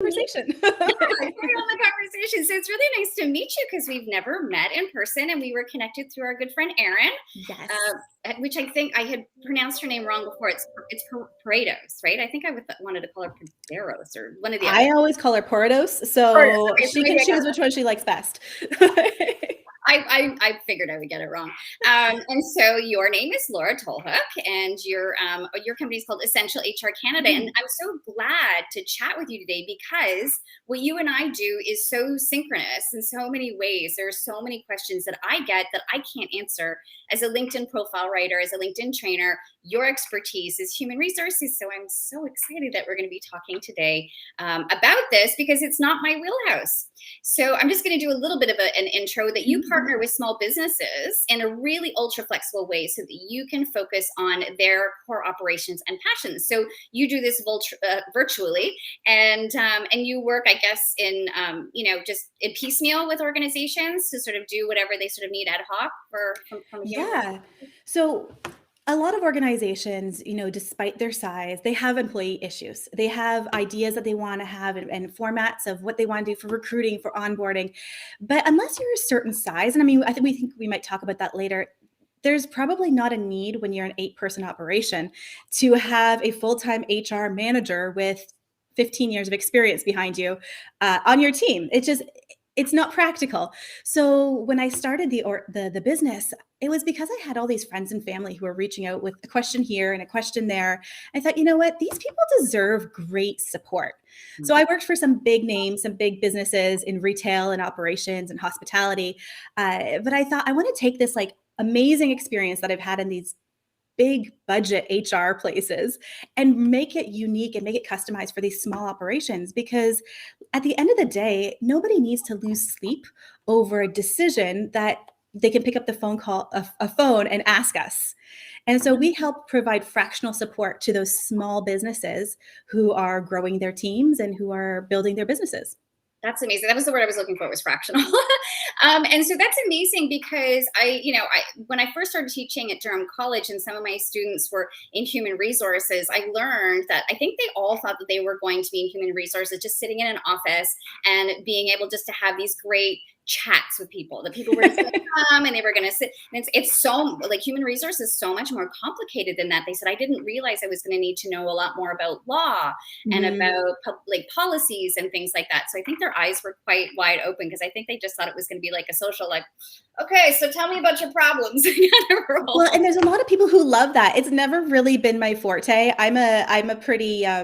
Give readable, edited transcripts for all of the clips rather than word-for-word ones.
Conversation. Yeah, carry on the conversation. So it's really nice to meet you because we've never met in person, and we were connected through our good friend Erin, Yes. which I think I had pronounced her name wrong before. It's Paredes, right? I think I wanted to call her Paderos or one of the other. I always call her Portos, Paredes. so Okay, so she maybe can I got choose which one she likes best. I figured I would get it wrong. And so your name is Laura Tolhoek, and your company is called Essential HR Canada. And I'm so glad to chat with you today because what you and I do is so synchronous in so many ways. There are so many questions that I get that I can't answer as a LinkedIn profile writer, as a LinkedIn trainer. Your expertise is human resources. So I'm so excited that we're going to be talking today about this because it's not my wheelhouse. So I'm just going to do a little bit of an intro that you partner with small businesses in a really ultra flexible way so that you can focus on their core operations and passions. So you do this virtually, and you work, I guess, in just in piecemeal with organizations to sort of do whatever they sort of need ad hoc from a human. Yeah. So a lot of organizations, despite their size, they have employee issues. They have ideas that they want to have and formats of what they want to do for recruiting, for onboarding. But unless you're a certain size, and I think we might talk about that later, there's probably not a need when you're an 8-person operation to have a full-time HR manager with 15 years of experience behind you on your team. It's not practical. So when I started the business, it was because I had all these friends and family who were reaching out with a question here and a question there. I thought, you know what? These people deserve great support. So I worked for some big names, some big businesses in retail and operations and hospitality. But I thought I want to take this like amazing experience that I've had in these big budget HR places and make it unique and make it customized for these small operations. Because at the end of the day, nobody needs to lose sleep over a decision that they can pick up the phone and ask us. And so we help provide fractional support to those small businesses who are growing their teams and who are building their businesses. That's amazing. That was the word I was looking for, was fractional. And so that's amazing because when I first started teaching at Durham College and some of my students were in human resources, I learned that I think they all thought that they were going to be in human resources, just sitting in an office and being able just to have these great chats with people. The people were just going to come and they were going to sit. And it's so like human resources is so much more complicated than that. They said, I didn't realize I was going to need to know a lot more about law and about policies and things like that. So I think their eyes were quite wide open because I think they just thought it was going to be like a social, like, okay, so tell me about your problems. Well, and there's a lot of people who love that. It's never really been my forte. I'm a pretty, I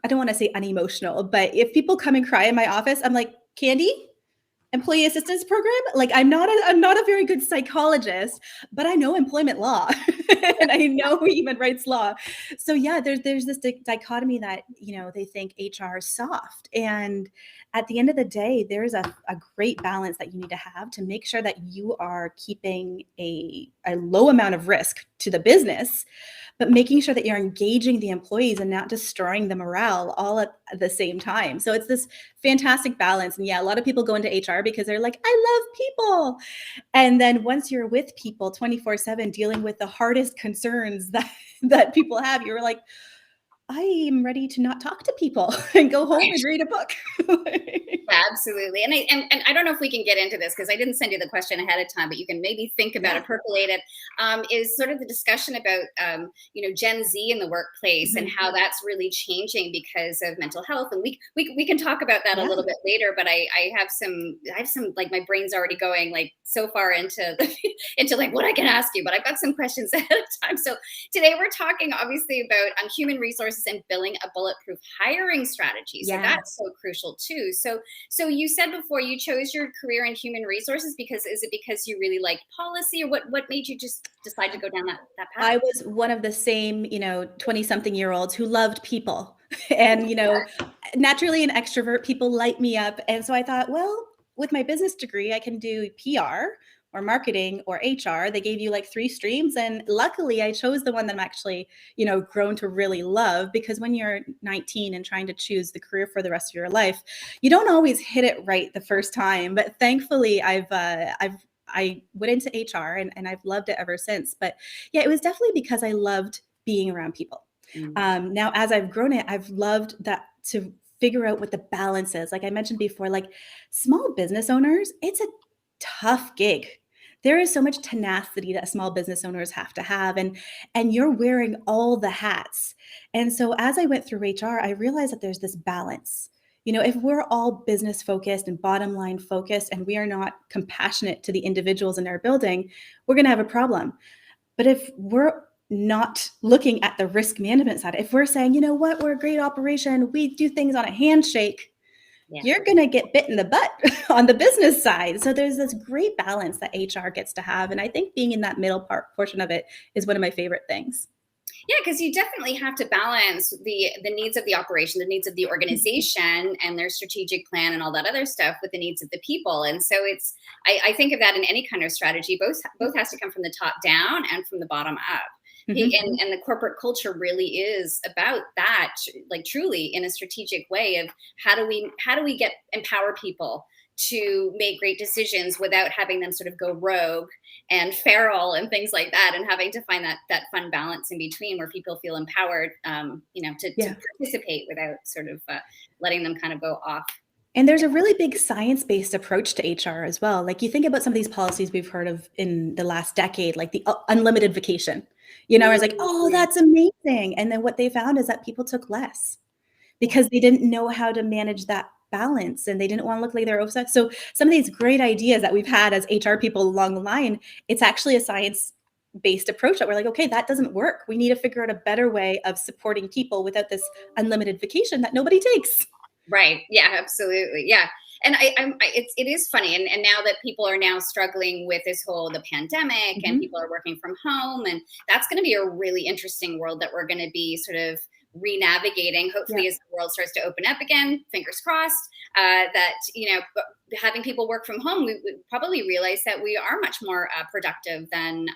don't want to say unemotional, but if people come and cry in my office, I'm like, Candy, employee assistance program. Like I'm not a very good psychologist, but I know employment law and I know human rights law. So yeah, there's this dichotomy that, they think HR is soft. And at the end of the day, there's a great balance that you need to have to make sure that you are keeping a low amount of risk to the business, but making sure that you're engaging the employees and not destroying the morale all at the same time. So it's this fantastic balance. And yeah, a lot of people go into HR because they're like, I love people. And then once you're with people 24/7 dealing with the hardest concerns that people have, you're like, I am ready to not talk to people and go home and read a book. Yeah, absolutely. And I don't know if we can get into this because I didn't send you the question ahead of time, but you can maybe think about it, percolate it. Is sort of the discussion about Gen Z in the workplace and how that's really changing because of mental health. And we can talk about that a little bit later. But I have some like my brain's already going like so far into into like what I can ask you. But I've got some questions ahead of time. So today we're talking obviously about human resources and building a bulletproof hiring strategy. So that's so crucial too. So you said before you chose your career in human resources is it because you really like policy, or what made you just decide to go down that path? I was one of the same, 20-something-year-olds who loved people and, naturally an extrovert, people light me up. And so I thought, well, with my business degree, I can do PR or marketing or HR. They gave you like 3 streams. And luckily I chose the one that I'm actually, grown to really love, because when you're 19 and trying to choose the career for the rest of your life, you don't always hit it right the first time. But thankfully I went into HR and I've loved it ever since. But yeah, it was definitely because I loved being around people. Now, as I've grown it, I've loved that to figure out what the balance is. Like I mentioned before, like small business owners, it's a tough gig. There is so much tenacity that small business owners have to have, and you're wearing all the hats. And so as I went through HR, I realized that there's this balance. You know, if we're all business focused and bottom line focused and we are not compassionate to the individuals in our building, we're going to have a problem. But if we're not looking at the risk management side, if we're saying, you know what, we're a great operation, we do things on a handshake, Yeah. you're going to get bit in the butt on the business side. So there's this great balance that HR gets to have. And I think being in that middle portion of it is one of my favorite things. Yeah, because you definitely have to balance the needs of the operation, the needs of the organization, and their strategic plan and all that other stuff with the needs of the people. And so it's, I think of that in any kind of strategy. Both has to come from the top down and from the bottom up. And the corporate culture really is about that, like truly in a strategic way of how do we get empower people to make great decisions without having them sort of go rogue and feral and things like that, and having to find that fun balance in between where people feel empowered, to participate without sort of letting them kind of go off. And there's a really big science-based approach to HR as well. Like you think about some of these policies we've heard of in the last decade, like the unlimited vacation. You know, it's like, oh, that's amazing. And then what they found is that people took less because they didn't know how to manage that balance and they didn't want to look like they're upset. So some of these great ideas that we've had as HR people along the line, it's actually a science-based approach that we're like, okay, that doesn't work. We need to figure out a better way of supporting people without this unlimited vacation that nobody takes. Right. Yeah, absolutely. Yeah. And it is funny. And now that people are now struggling with the pandemic and people are working from home, and that's going to be a really interesting world that we're going to be sort of re-navigating, hopefully as the world starts to open up again, fingers crossed, that, having people work from home, we probably realize that we are much more productive than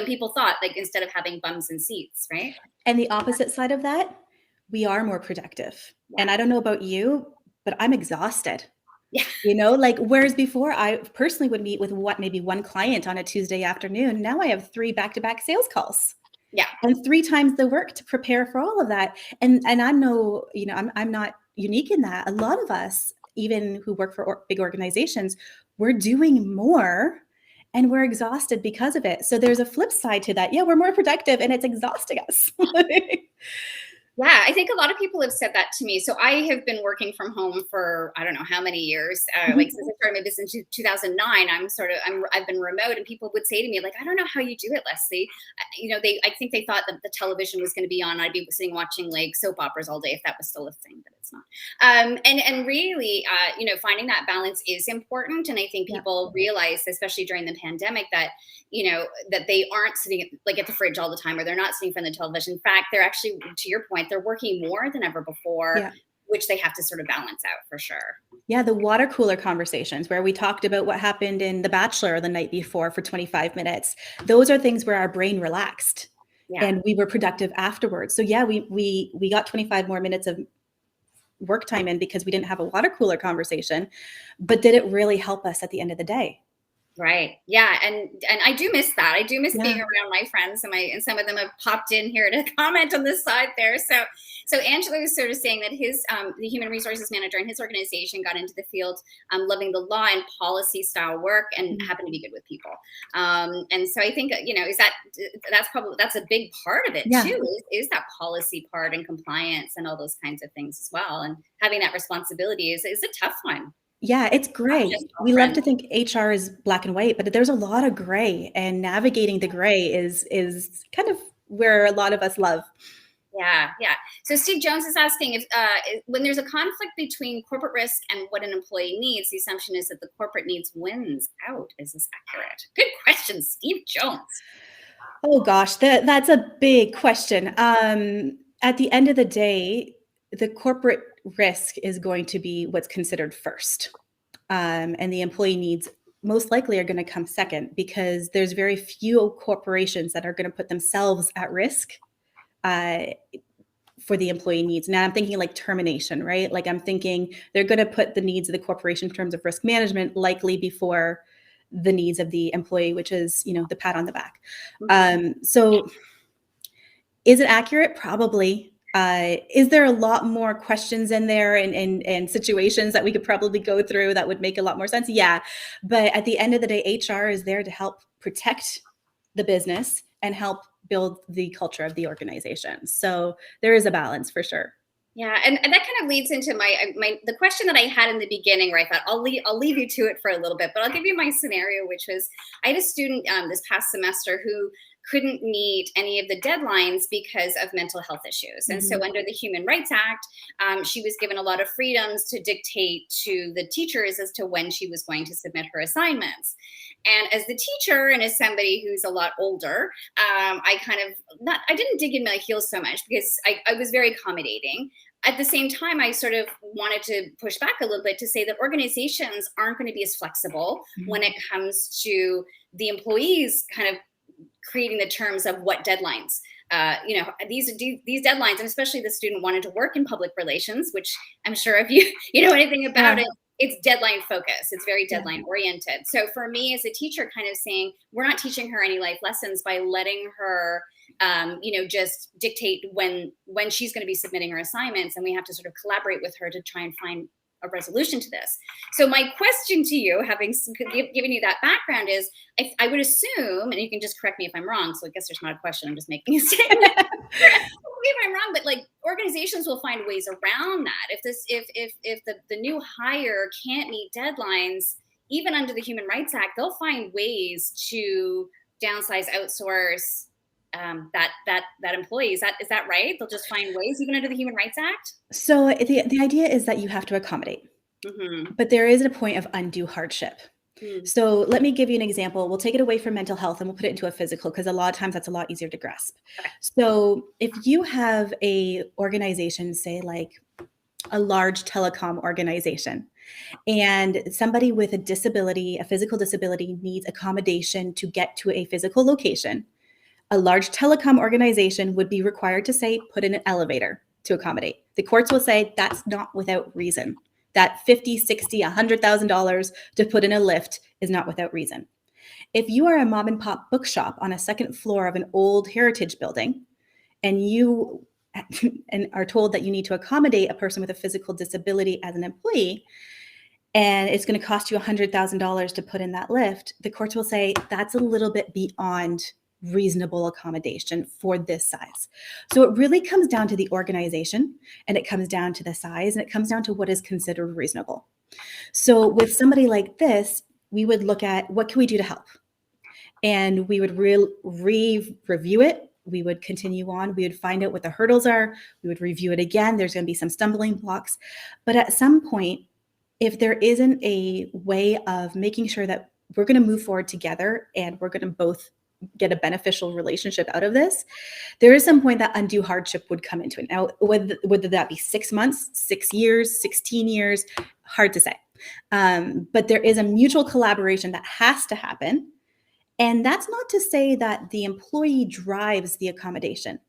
people thought, like instead of having bums and seats. Right. And the opposite side of that, we are more productive. Yeah. And I don't know about you, but I'm exhausted. Yeah. Like whereas before I personally would meet with maybe one client on a Tuesday afternoon. Now I have 3 back-to-back sales calls. Yeah. And 3 times the work to prepare for all of that. And I'm I'm not unique in that. A lot of us, even who work for big organizations, we're doing more and we're exhausted because of it. So there's a flip side to that. Yeah, we're more productive and it's exhausting us. Yeah, I think a lot of people have said that to me. So I have been working from home for I don't know how many years. Like since I started my business in 2009, I've been remote, and people would say to me like, I don't know how you do it, Leslie. I think they thought that the television was going to be on. I'd be sitting watching like soap operas all day if that was still a thing, but it's not. And really, finding that balance is important. And I think people realize, especially during the pandemic, that that they aren't sitting at the fridge all the time, or they're not sitting in front of the television. In fact, they're actually, to your point, they're working more than ever before, which they have to sort of balance out for sure. Yeah, the water cooler conversations where we talked about what happened in The Bachelor the night before for 25 minutes. Those are things where our brain relaxed and we were productive afterwards. So yeah, we got 25 more minutes of work time in because we didn't have a water cooler conversation, but did it really help us at the end of the day? Right. Yeah. And I do miss that. I do miss being around my friends, and some of them have popped in here to comment on this side there. So Angela was sort of saying that the human resources manager in his organization got into the field, loving the law and policy style work, and happened to be good with people. And so I think, that's a big part of it too, is that policy part and compliance and all those kinds of things as well. And having that responsibility is a tough one. Yeah, it's gray. We love to think HR is black and white, but there's a lot of gray, and navigating the gray is kind of where a lot of us love. Yeah. So Steve Jones is asking if when there's a conflict between corporate risk and what an employee needs, the assumption is that the corporate needs wins out. Is this accurate? Good question, Steve Jones. Oh gosh, that's a big question. At the end of the day, the corporate risk is going to be what's considered first. And the employee needs most likely are going to come second, because there's very few corporations that are going to put themselves at risk for the employee needs. Now I'm thinking like termination, right? Like I'm thinking they're going to put the needs of the corporation in terms of risk management likely before the needs of the employee, which is, the pat on the back. So is it accurate? Probably. Is there a lot more questions in there and situations that we could probably go through that would make a lot more sense? Yeah. But at the end of the day, HR is there to help protect the business and help build the culture of the organization. So there is a balance for sure. Yeah, and that kind of leads into the question that I had in the beginning, where I thought I'll leave you to it for a little bit, but I'll give you my scenario, which was I had a student this past semester who couldn't meet any of the deadlines because of mental health issues, and so Mhm. under the Human Rights Act, she was given a lot of freedoms to dictate to the teachers as to when she was going to submit her assignments. And as the teacher and as somebody who's a lot older, I kind of not I didn't dig in my heels so much because I was very accommodating. At the same time, I sort of wanted to push back a little bit to say that organizations aren't going to be as flexible when Mhm. it comes to the employees kind of creating the terms of what deadlines. These deadlines, and especially the student wanted to work in public relations, which I'm sure if you know anything about Yeah. it, it's deadline focused. It's very Yeah. deadline oriented. So for me as a teacher, kind of saying we're not teaching her any life lessons by letting her just dictate when she's going to be submitting her assignments, and we have to sort of collaborate with her to try and find a resolution to this. So my question to you, having given you that background, is I would assume, and you can just correct me if I'm wrong. So I guess there's not a question. I'm just making a statement. Correct me if I'm wrong, but like organizations will find ways around that. If the new hire can't meet deadlines, even under the Human Rights Act, they'll find ways to downsize, outsource that employee. Is that right? They'll just find ways, even under the Human Rights Act. So the idea is that you have to accommodate, Mm-hmm. but there is a point of undue hardship. Mm, So let me give you an example. We'll take it away from mental health and we'll put it into a physical because a lot of times that's a lot easier to grasp. okay. So if you have a organization, say like a large telecom organization, and somebody with a disability, a physical disability, needs accommodation to get to a physical location, a large telecom organization would be required to say, put in an elevator to accommodate. The courts will say that's not without reason. That 50, 60, $100,000 to put in a lift is not without reason. If you are a mom and pop bookshop on a second floor of an old heritage building and you and are told that you need to accommodate a person with a physical disability as an employee, and it's going to cost you $100,000 to put in that lift, the courts will say that's a little bit beyond reasonable accommodation for this size. So it really comes down to the organization, and it comes down to the size, and it comes down to what is considered reasonable. So with somebody like this, we would look at what can we do to help? And we would review it. We would continue on. We would find out what the hurdles are. We would review it again. There's going to be some stumbling blocks. But at some point, if there isn't a way of making sure that we're going to move forward together and we're going to both get a beneficial relationship out of this, there is some point that undue hardship would come into it. Now, whether that be 6 months, 6 years, 16 years, hard to say. But there is a mutual collaboration that has to happen. And that's not to say that the employee drives the accommodation.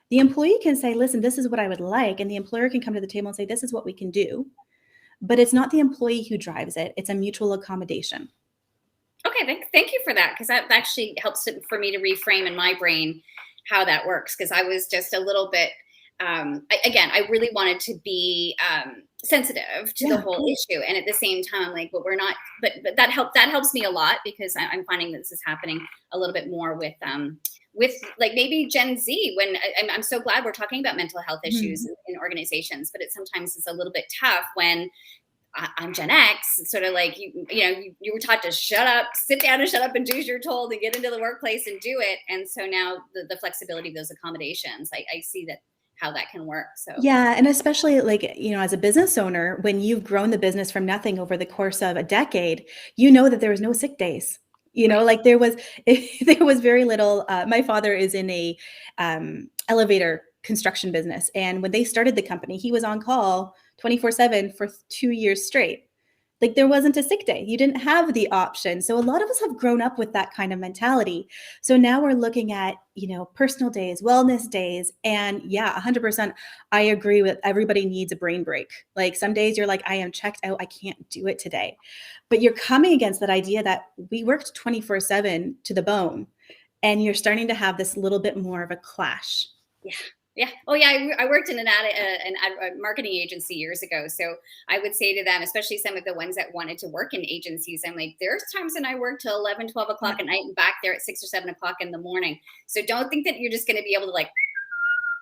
The employee can say, listen, this is what I would like. And the employer can come to the table and say, this is what we can do. But it's not the employee who drives it. It's a mutual accommodation. Okay, thank you for that, because that actually helps for me to reframe in my brain how that works. Because I was just a little bit, I really wanted to be sensitive to the Yeah. whole issue, and at the same time, I'm like, but we're not. But that helps me a lot, because I'm finding that this is happening a little bit more with like maybe Gen Z. When I'm so glad we're talking about mental health issues Mhm. in organizations, but sometimes it's a little bit tough when I'm Gen X. It's sort of like you were taught to shut up, sit down, and shut up and do as you're told, and get into the workplace and do it. And so now the flexibility of those accommodations, I see that how that can work. So Yeah, and especially like, as a business owner, when you've grown the business from nothing over the course of a decade, you know that there was no sick days. right. Like there was there was very little. My father is in a elevator construction business, and when they started the company, he was on call 24/7 for 2 years straight. Like there wasn't a sick day. You didn't have the option. So a lot of us have grown up with that kind of mentality. So now we're looking at, personal days, wellness days. And yeah, 100%. I agree with everybody needs a brain break. Like some days you're like, I am checked out. I can't do it today. But you're coming against that idea that we worked 24/7 to the bone. And you're starting to have this little bit more of a clash. Yeah. Yeah. Oh, yeah. I worked in a marketing agency years ago. So I would say to them, especially some of the ones that wanted to work in agencies, I'm like, there's times when I work till 11, 12 Yeah. o'clock at night and back there at 6 or 7 o'clock in the morning. So don't think that you're just going to be able to like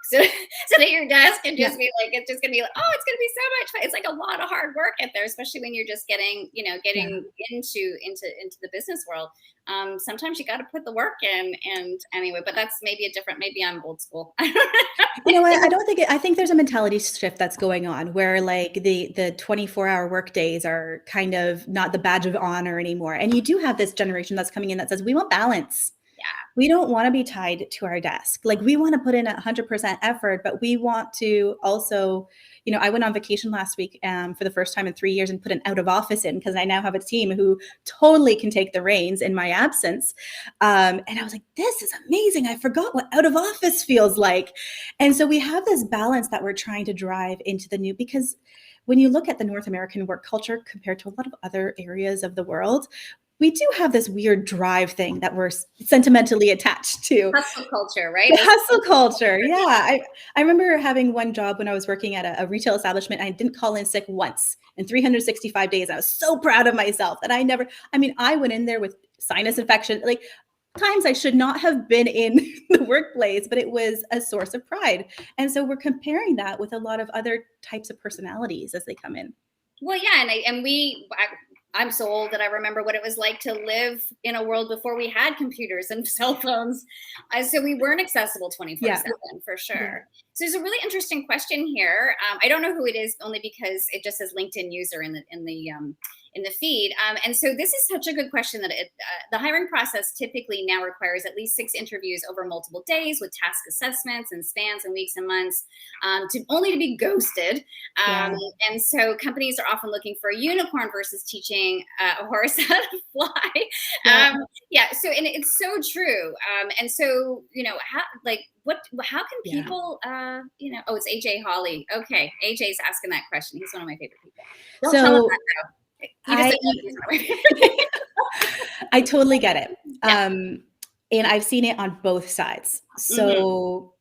sit at your desk and Yeah. just be like, it's just gonna be like, oh, it's gonna be so much fun. It's like a lot of hard work out there, especially when you're just getting, Yeah. getting into the business world. Sometimes you got to put the work in. And anyway, but that's maybe maybe I'm old school. You know what? I don't think I think there's a mentality shift that's going on where like the 24-hour work days are kind of not the badge of honor anymore. And you do have this generation that's coming in that says we want balance. Yeah. We don't want to be tied to our desk. Like we want to put in 100% effort, but we want to also, I went on vacation last week for the first time in 3 years and put an out of office in because I now have a team who totally can take the reins in my absence. And I was like, this is amazing. I forgot what out of office feels like. And so we have this balance that we're trying to drive into the new, because when you look at the North American work culture compared to a lot of other areas of the world, we do have this weird drive thing that we're sentimentally attached to. Hustle culture, right? The hustle culture. Yeah. I remember having one job when I was working at a retail establishment. I didn't call in sick once in 365 days. I was so proud of myself that I went in there with sinus infection, like times I should not have been in the workplace, but it was a source of pride. And so we're comparing that with a lot of other types of personalities as they come in. Well, yeah, I'm so old that I remember what it was like to live in a world before we had computers and cell phones. So we weren't accessible 24/7 for sure. Yeah. So there's a really interesting question here. I don't know who it is, only because it just says LinkedIn user in the feed. And so this is such a good question that the hiring process typically now requires at least 6 interviews over multiple days with task assessments and spans and weeks and months to be ghosted. And so companies are often looking for a unicorn versus teaching a horse how to fly. So, and it's so true. And so, how can people, oh, it's AJ Hawley. Okay. AJ's asking that question. He's one of my favorite people. Don't tell him that though. I totally get it. And I've seen it on both sides. So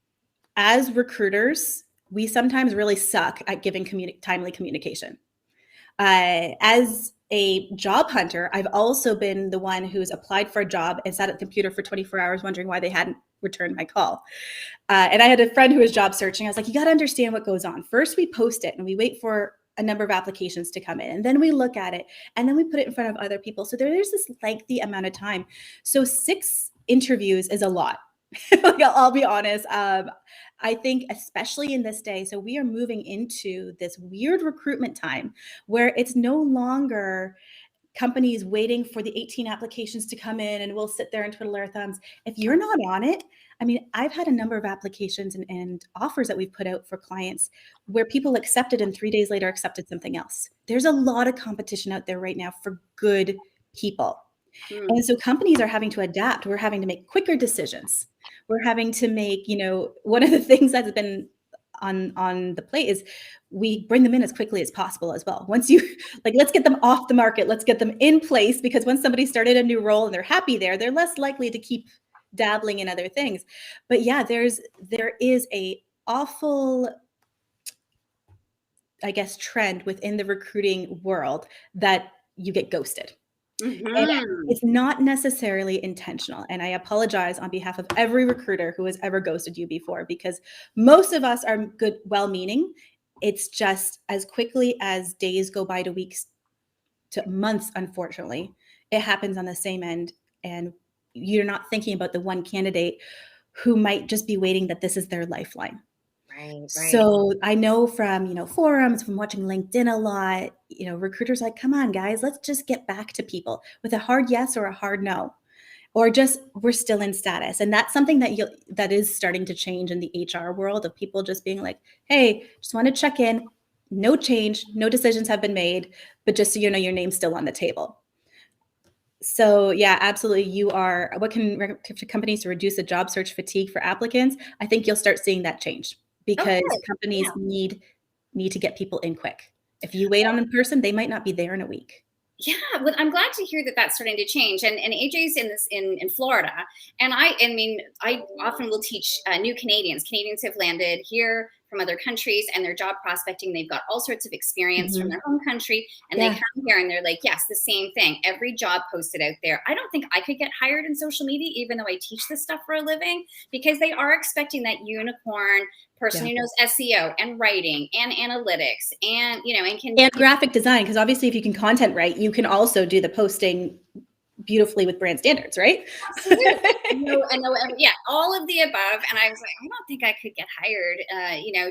as recruiters, we sometimes really suck at giving timely communication. As a job hunter, I've also been the one who's applied for a job and sat at the computer for 24 hours wondering why they hadn't returned my call. And I had a friend who was job searching. I was like, you got to understand what goes on. First, we post it and we wait for a number of applications to come in, and then we look at it, and then we put it in front of other people. So there's this lengthy amount of time. So 6 interviews is a lot. I'll be honest. I think especially in this day, so we are moving into this weird recruitment time where it's no longer companies waiting for the 18 applications to come in and we'll sit there and twiddle our thumbs. If you're not on it, I've had a number of applications and offers that we've put out for clients where people accepted and 3 days later accepted something else. There's a lot of competition out there right now for good people. And so companies are having to adapt. We're having to make quicker decisions. We're having to make, one of the things that's been on the plate is we bring them in as quickly as possible as well. Once you let's get them off the market, let's get them in place, because when somebody started a new role and they're happy there, they're less likely to keep dabbling in other things. But yeah, there is a awful, I guess, trend within the recruiting world that you get ghosted. And it's not necessarily intentional. And I apologize on behalf of every recruiter who has ever ghosted you before, because most of us are good, well-meaning. It's just as quickly as days go by to weeks to months, unfortunately, it happens on the same end. And you're not thinking about the one candidate who might just be waiting that this is their lifeline. Right. So I know from, forums, from watching LinkedIn a lot, recruiters like, come on, guys, let's just get back to people with a hard yes or a hard no, or just we're still in status. And that's something that is starting to change in the HR world, of people just being like, hey, just want to check in. No change, no decisions have been made, but just so you know, your name's still on the table. So yeah, absolutely. What can companies to reduce the job search fatigue for applicants? I think you'll start seeing that change, because companies need to get people in quick. If you wait on a person, they might not be there in a week. Yeah, well, I'm glad to hear that that's starting to change. And AJ's in Florida, and I mean, I often will teach new Canadians. Canadians have landed here from other countries, and they're job prospecting. They've got all sorts of experience from Mhm. their home country, and they Yeah. come here and they're like, yes, the same thing. Every job posted out there. I don't think I could get hired in social media, even though I teach this stuff for a living, because they are expecting that unicorn person Yeah. who knows SEO and writing and analytics and and can And graphic design, because obviously if you can content write, you can also do the posting beautifully with brand standards, right? absolutely. Yeah, all of the above. And I was like, I don't think I could get hired,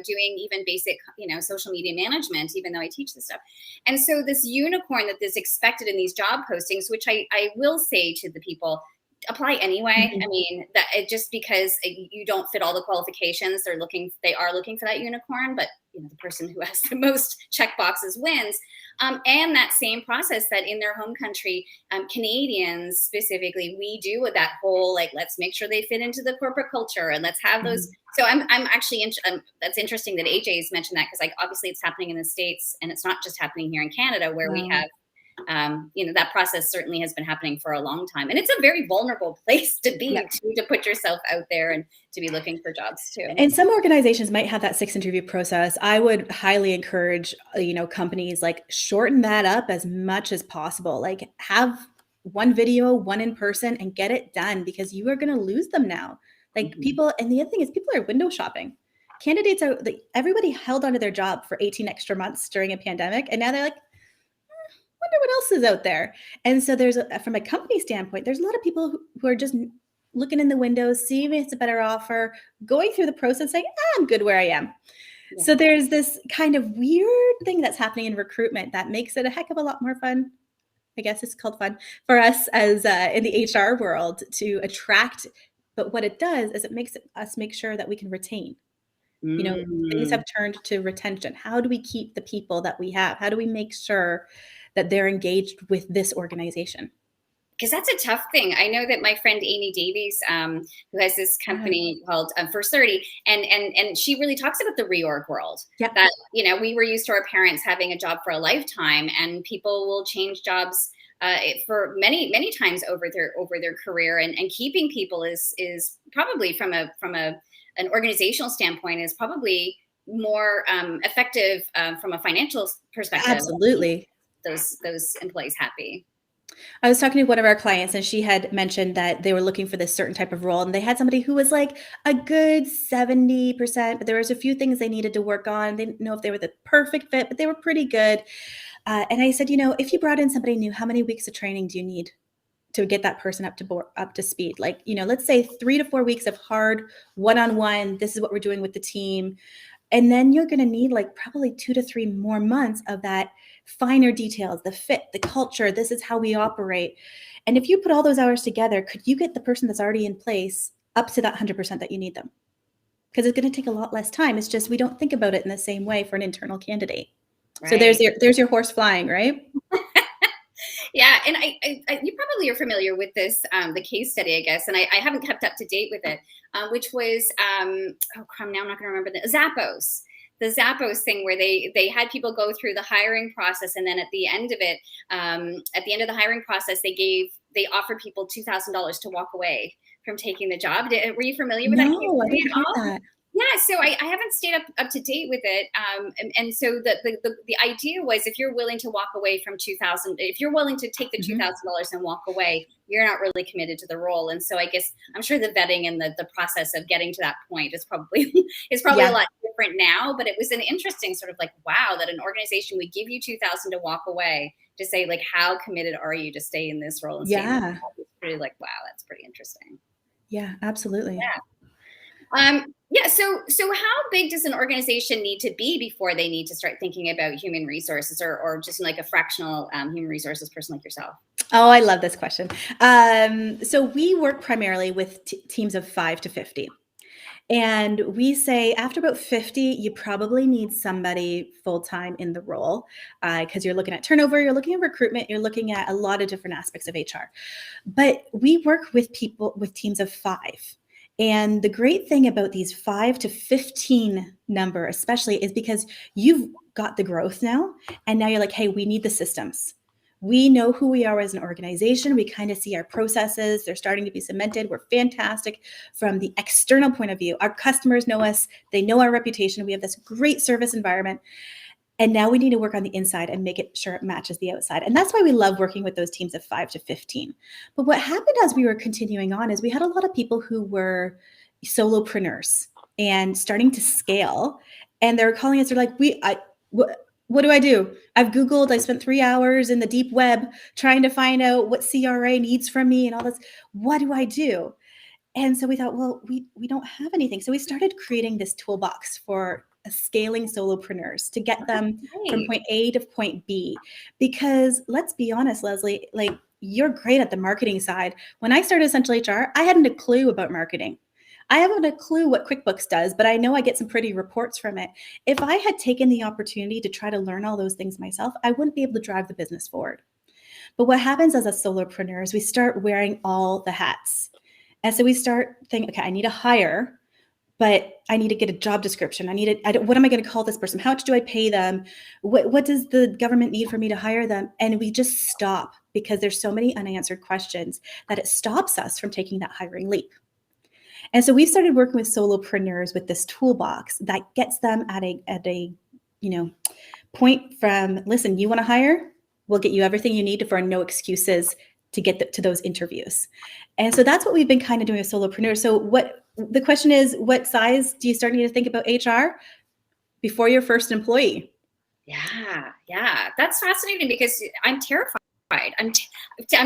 doing even basic, social media management, even though I teach this stuff. And so this unicorn that is expected in these job postings, which I will say to the people, apply anyway. I Mhm. mean, that just because you don't fit all the qualifications, they are looking for that unicorn, but the person who has the most check boxes wins. And that same process that in their home country, Canadians specifically, we do with that whole like, let's make sure they fit into the corporate culture and let's have those. Mhm. So I'm actually that's interesting that AJ's mentioned that, because like obviously it's happening in the States, and it's not just happening here in Canada where we Wow. have that process certainly has been happening for a long time, and it's a very vulnerable place to Yeah. be, to put yourself out there and to be looking for jobs too. And some organizations might have that 6 interview process. I would highly encourage, companies like shorten that up as much as possible. Like have one video, one in person, and get it done, because you are going to lose them now. Like Mhm. people, and the other thing is people are window shopping. Candidates are like everybody held onto their job for 18 extra months during a pandemic, and now they're like, wonder what else is out there. And so from a company standpoint, there's a lot of people who are just looking in the windows, seeing if it's a better offer, going through the process, saying, I'm good where I am. Yeah. So there's this kind of weird thing that's happening in recruitment that makes it a heck of a lot more fun. I guess it's called fun for us as in the HR world to attract. But what it does is it makes us make sure that we can retain. Things Mm. have turned to retention. How do we keep the people that we have? How do we make sure that they're engaged with this organization? Because that's a tough thing. I know that my friend Amy Davies, who has this Yeah. company called First 30, and she really talks about the reorg world. Yeah. That we were used to our parents having a job for a lifetime, and people will change jobs for many times over their career, and keeping people is probably from an organizational standpoint is probably more effective from a financial perspective. Absolutely. Those employees happy. I was talking to one of our clients and she had mentioned that they were looking for this certain type of role and they had somebody who was like a good 70%, but there was a few things they needed to work on. They didn't know if they were the perfect fit, but they were pretty good. And I said, if you brought in somebody new, how many weeks of training do you need to get that person up to speed? Like, let's say 3 to 4 weeks of hard one-on-one. This is what we're doing with the team. And then you're going to need like probably 2 to 3 more months of that finer details, the fit, the culture. This is how we operate. And if you put all those hours together, could you get the person that's already in place up to that 100% that you need them? Because it's going to take a lot less time. It's just we don't think about it in the same way for an internal candidate. So Right. there's your horse flying, right? Yeah, and you probably are familiar with this, the case study, I guess, and I haven't kept up to date with it, which was, oh crap, now I'm not going to remember the Zappos thing where they had people go through the hiring process, and then at the end of it, at the end of the hiring process, they offered people $2,000 to walk away from taking the job. Were you familiar with that case No, I study didn't at hear all? that. Yeah, so I haven't stayed up to date with it, and so the idea was, if you're willing to walk away from 2,000, if you're willing to take the Mhm. $2,000 and walk away, you're not really committed to the role. And so I guess I'm sure the vetting and the process of getting to that point is probably a Yeah. lot different now. But it was an interesting sort of like, wow, that an organization would give you 2,000 to walk away, to say like, how committed are you to stay in this role and stay in this Yeah. role? It's pretty like, wow, that's pretty interesting. Yeah, absolutely. Yeah. Yeah. So how big does an organization need to be before they need to start thinking about human resources, or just like a fractional human resources person like yourself? Oh, I love this question. So we work primarily with teams of 5 to 50. And we say after about 50, you probably need somebody full time in the role because you're looking at turnover, you're looking at recruitment, you're looking at a lot of different aspects of HR. But we work with people with teams of 5. And the great thing about these 5 to 15 number, especially, is because you've got the growth now. And now you're like, hey, we need the systems. We know who we are as an organization. We kind of see our processes. They're starting to be cemented. We're fantastic from the external point of view. Our customers know us. They know our reputation. We have this great service environment. And now we need to work on the inside and make it sure it matches the outside. And that's why we love working with those teams of 5 to 15. But what happened as we were continuing on is we had a lot of people who were solopreneurs and starting to scale. And they're calling us, they're like, what do I do? I've Googled, I spent 3 hours in the deep web trying to find out what CRA needs from me and all this. What do I do? And so we thought, well, we don't have anything. So we started creating this toolbox for scaling solopreneurs to get them from point A to point B. Because let's be honest, Leslie, like you're great at the marketing side. When I started Essential HR, I hadn't a clue about marketing. I haven't a clue what QuickBooks does, but I know I get some pretty reports from it. If I had taken the opportunity to try to learn all those things myself, I wouldn't be able to drive the business forward. But what happens as a solopreneur is we start wearing all the hats. And so we start thinking, okay, I need to hire, but I need to get a job description. What am I going to call this person? How much do I pay them? What does the government need for me to hire them? And we just stop because there's so many unanswered questions that it stops us from taking that hiring leap. And so we started working with solopreneurs with this toolbox that gets them at a point from, listen, you want to hire? We'll get you everything you need for no excuses to get to those interviews. And so that's what we've been kind of doing with solopreneurs. So the question is, what size do you start needing to think about HR before your first employee? Yeah. That's fascinating because I'm terrified. I'm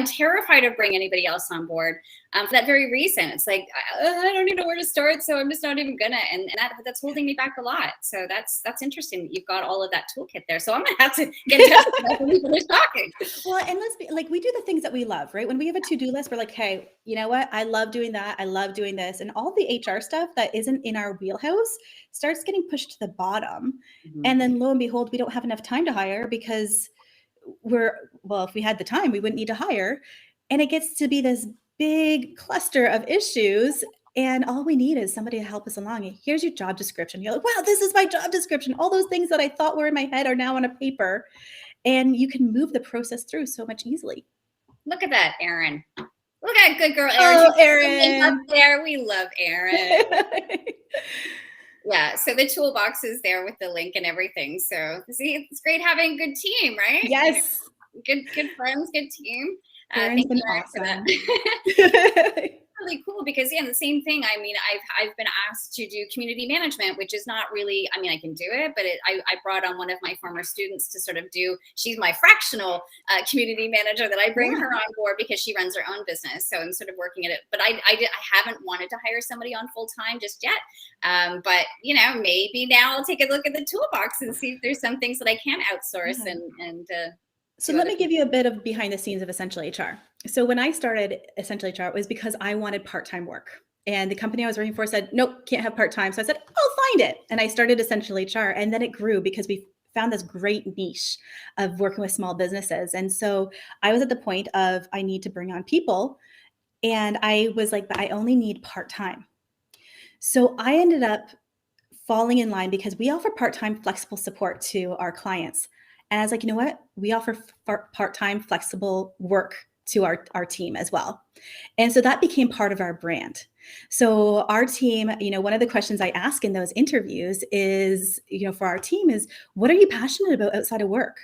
terrified of bringing anybody else on board for that very reason. It's like, I don't even know where to start, so I'm just not even gonna, and that's holding me back a lot. So that's interesting that you've got all of that toolkit there. So I'm gonna have to get in touch with when we finish talking. Well, and let's be like, we do the things that we love, right? When we have a to-do list, we're like, hey, you know what? I love doing that. I love doing this. And all the HR stuff that isn't in our wheelhouse starts getting pushed to the bottom. Mm-hmm. And then lo and behold, we don't have enough time to hire because if we had the time, we wouldn't need to hire. And it gets to be this big cluster of issues. And all we need is somebody to help us along. Here's your job description. You're like, wow, this is my job description. All those things that I thought were in my head are now on a paper. And you can move the process through so much easily. Look at that, Erin. Look at good girl, Erin. Oh, Erin. Up there. We love Erin. Yeah, so the toolbox is there with the link and everything. So see, it's great having a good team, right? Yes. Good friends, good team. Erin's been awesome. Really cool because the same thing. I mean, I've been asked to do community management, which is not really, I mean, I can do it, but I brought on one of my former students to sort of she's my fractional community manager that I bring her on board because she runs her own business. So I'm sort of working at it, but I haven't wanted to hire somebody on full time just yet. But maybe now I'll take a look at the toolbox and see if there's some things that I can outsource So let me give you a bit of behind the scenes of Essential HR. So when I started Essential HR, it was because I wanted part-time work. And the company I was working for said, nope, can't have part-time. So I said, I'll find it. And I started Essential HR. And then it grew because we found this great niche of working with small businesses. And so I was at the point of, I need to bring on people. And I was like, but I only need part-time. So I ended up falling in line because we offer part-time flexible support to our clients. And I was like, you know what? We offer part-time flexible work to our team as well. And so that became part of our brand. So our team, one of the questions I ask in those interviews is, for our team is, what are you passionate about outside of work?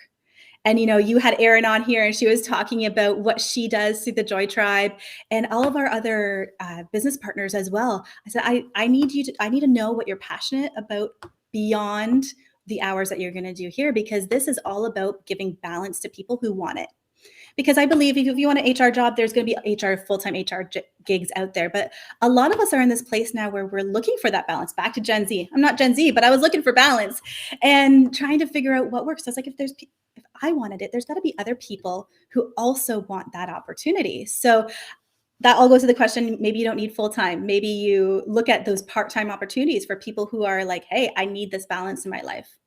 And, you had Erin on here and she was talking about what she does through the Joy Tribe and all of our other business partners as well. I said, I need to know what you're passionate about beyond the hours that you're going to do here, because this is all about giving balance to people who want it. Because I believe if you want an HR job, there's going to be full-time HR gigs out there. But a lot of us are in this place now where we're looking for that balance. Back to Gen Z. I'm not Gen Z, but I was looking for balance and trying to figure out what works. So it's like, if I wanted it, there's got to be other people who also want that opportunity. So that all goes to the question, maybe you don't need full-time. Maybe you look at those part-time opportunities for people who are like, hey, I need this balance in my life.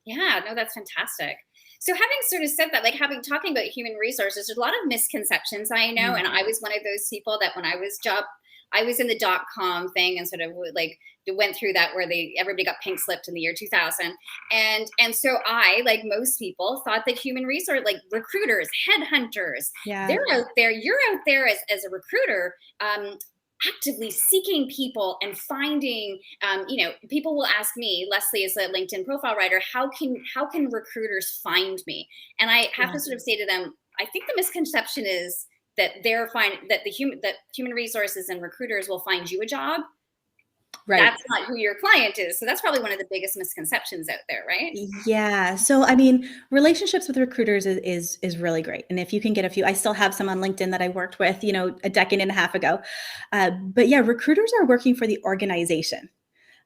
Yeah, no, that's fantastic. So having sort of said that, talking about human resources, there's a lot of misconceptions, I know. And I was one of those people that when I was I was in the .com thing and sort of like went through that where everybody got pink slipped in the year 2000. And so I, like most people, thought that human resource, like recruiters, headhunters, Yeah. they're out there, you're out there as a recruiter, actively seeking people and finding, people will ask me, Leslie is a LinkedIn profile writer, how can recruiters find me? And I have Yeah. to sort of say to them, I think the misconception is that human resources and recruiters will find you a job. Right. That's not who your client is. So that's probably one of the biggest misconceptions out there, right? Yeah. So I mean, relationships with recruiters is really great. And if you can get a few, I still have some on LinkedIn that I worked with, a decade and a half ago. But yeah, recruiters are working for the organization,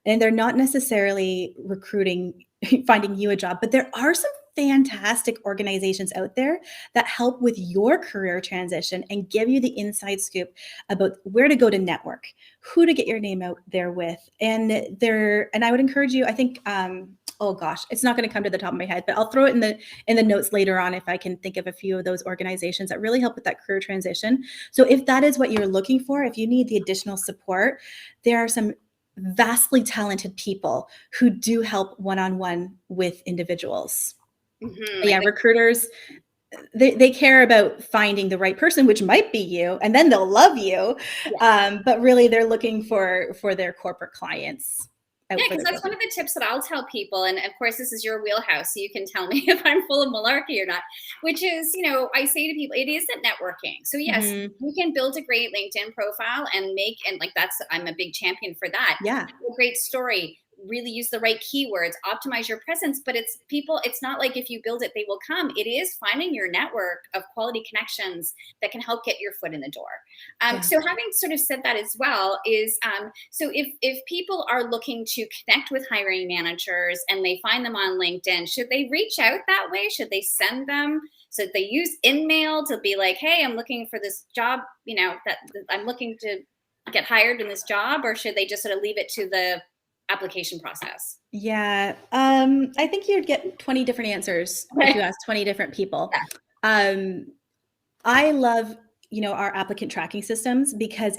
and they're not necessarily recruiting, finding you a job, but there are some fantastic organizations out there that help with your career transition and give you the inside scoop about where to go to network, who to get your name out there with. And I would encourage you, I think, oh gosh, it's not going to come to the top of my head, but I'll throw it in the notes later on if I can think of a few of those organizations that really help with that career transition. So if that is what you're looking for, if you need the additional support, there are some vastly talented people who do help one-on-one with individuals. Mm-hmm. Yeah, recruiters, they care about finding the right person, which might be you, and then they'll love you. But really, they're looking for their corporate clients. Yeah, because that's one of the tips that I'll tell people. And of course, this is your wheelhouse, so you can tell me if I'm full of malarkey or not, which is, I say to people, it is that networking. So yes, Mhm. you can build a great LinkedIn profile and I'm a big champion for that. Yeah. A great story, really use the right keywords, optimize your presence. But it's not like if you build it, they will come. It is finding your network of quality connections that can help get your foot in the door. Yeah. So having sort of said that as well is, so if people are looking to connect with hiring managers and they find them on LinkedIn, should they reach out that way? Should they send them? So they use InMail to be like, hey, I'm looking for this job, that I'm looking to get hired in this job, or should they just sort of leave it to the application process? Yeah. I think you'd get 20 different answers if you ask 20 different people. Um, I love, our applicant tracking systems because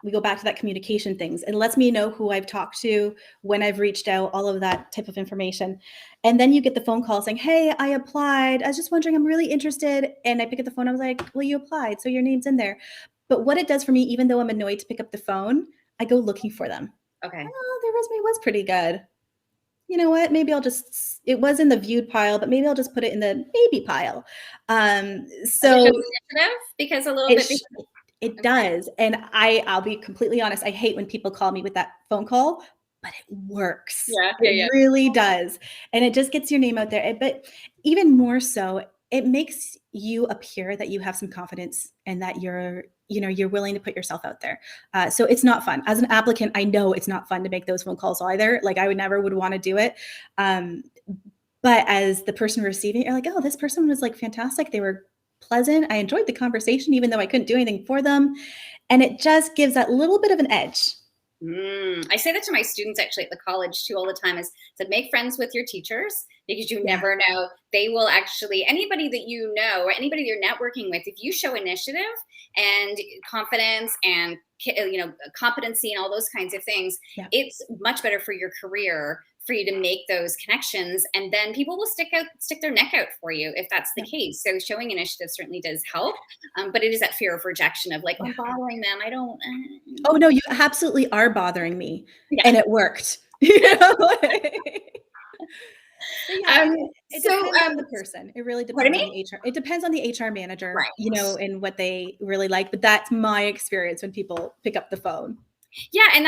we go back to that communication things. It lets me know who I've talked to, when I've reached out, all of that type of information. And then you get the phone call saying, hey, I applied. I was just wondering, I'm really interested. And I pick up the phone. I was like, well, you applied, so your name's in there. But what it does for me, even though I'm annoyed to pick up the phone, I go looking for them. Okay. Oh, their resume was pretty good. You know what? Maybe it was in the viewed pile, but maybe I'll just put it in the maybe pile. So initiative, because a little bit. it does. And I'll be completely honest. I hate when people call me with that phone call, but it works. It really does. And it just gets your name out there. But even more so, it makes you appear that you have some confidence and that you're willing to put yourself out there. So it's not fun. As an applicant, I know it's not fun to make those phone calls either. Like I would want to do it. But as the person receiving it, you're like, oh, this person was like fantastic. They were pleasant. I enjoyed the conversation, even though I couldn't do anything for them. And it just gives that little bit of an edge. I say that to my students actually at the college too all the time, is to make friends with your teachers, because you never know. They will actually, anybody that you know or anybody you're networking with, if you show initiative and confidence and competency and all those kinds of things, it's much better for your career for you to make those connections, and then people will stick their neck out for you if that's the case. So showing initiative certainly does help, but it is that fear of rejection of like, I'm bothering them. I don't. Oh no, you absolutely are bothering me, and it worked. It depends on the person. It really depends on the HR. It depends on the HR manager, and what they really like. But that's my experience when people pick up the phone. Yeah, and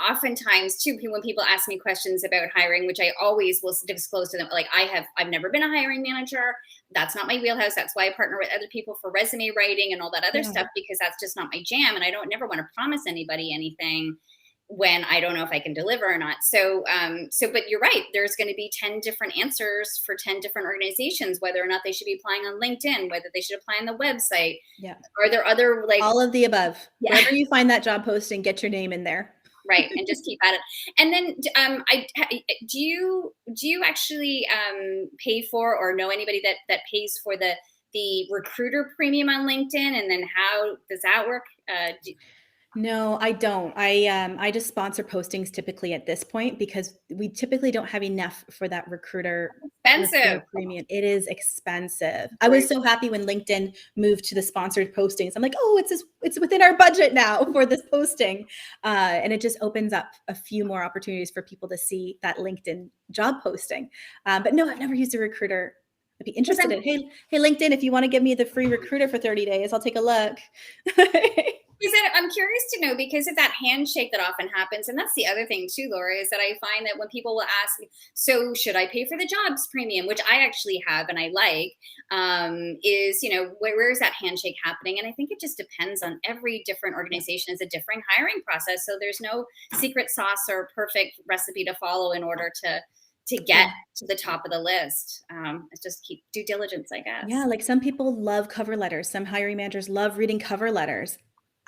oftentimes too, when people ask me questions about hiring, which I always will disclose to them, like I've never been a hiring manager. That's not my wheelhouse. That's why I partner with other people for resume writing and all that other stuff, because that's just not my jam. And I don't never want to promise anybody anything when I don't know if I can deliver or not. So, but you're right. There's going to be 10 different answers for 10 different organizations, whether or not they should be applying on LinkedIn, whether they should apply on the website. Yeah. Are there other all of the above? Yeah. Wherever you find that job posting, get your name in there. Right. And just keep at it. And then, do you actually pay for, or know anybody that pays for the recruiter premium on LinkedIn? And then how does that work? No, I don't. I just sponsor postings typically at this point because we typically don't have enough for that recruiter Expensive. premium. It is expensive. I was Right. so happy when LinkedIn moved to the sponsored postings. I'm like, oh, it's within our budget now for this posting, and it just opens up a few more opportunities for people to see that LinkedIn job posting. But no, I've never used a recruiter. I'd be Because interested in, hey LinkedIn, if you want to give me the free recruiter for 30 days, I'll take a look. I'm curious to know because of that handshake that often happens. And that's the other thing too, Laura, is that I find that when people will ask, so should I pay for the jobs premium, which I actually have and I like, is, where is that handshake happening? And I think it just depends on every different organization is a different hiring process. So there's no secret sauce or perfect recipe to follow in order to get Yeah. to the top of the list. It's just keep due diligence, I Yeah, guess. like some people love cover letters. Some hiring managers love reading cover letters.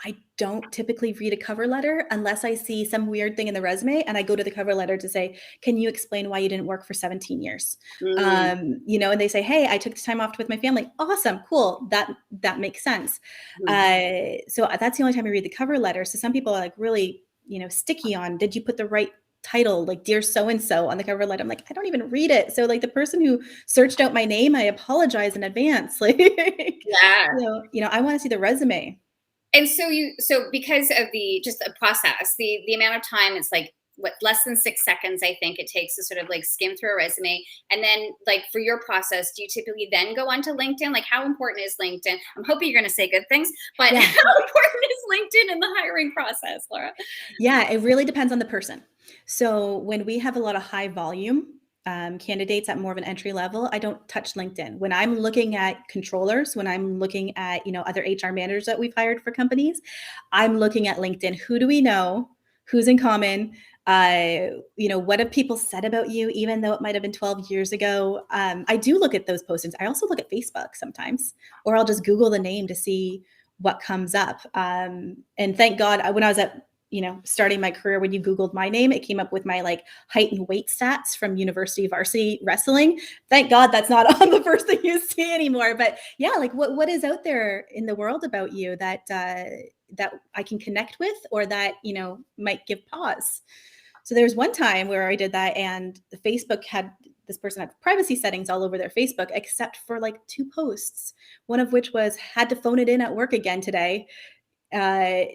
I don't typically read a cover letter unless I see some weird thing in the resume and I go to the cover letter to say, can you explain why you didn't work for 17 years? Mm, And they say, hey, I took this time off with my family. Awesome, cool. That makes sense. mhm. So that's the only time I read the cover letter. So some people are like really, sticky on, did you put the right title, like dear so and so on the cover letter? I'm like, I don't even read it. So like the person who searched out my name, I apologize in advance. Like, Yeah. I want to see the resume. And so because of the process, the amount of time it's like what less than 6 seconds I think it takes to sort of like skim through a resume. And then like for your process, do you typically then go onto LinkedIn? Like how important is LinkedIn? I'm hoping you're gonna say good things, but Yeah. how important is LinkedIn in the hiring process, Laura? Yeah, it really depends on the person. So when we have a lot of high volume candidates at more of an entry level, I don't touch LinkedIn. When I'm looking at controllers, when I'm looking at other HR managers that we've hired for companies, I'm looking at LinkedIn. Who do we know? Who's in common? What have people said about you, even though it might have been 12 years ago? I do look at those postings. I also look at Facebook sometimes, or I'll just Google the name to see what comes up. And thank God, when I was at starting my career, when you Googled my name, it came up with my like height and weight stats from university varsity wrestling. Thank God that's not on the first thing you see anymore. But yeah, like what is out there in the world about you that that I can connect with, or that might give pause. So there was one time where I did that, and Facebook had this person had privacy settings all over their Facebook, except for like 2 posts. One of which was had to phone it in at work again today. Uh,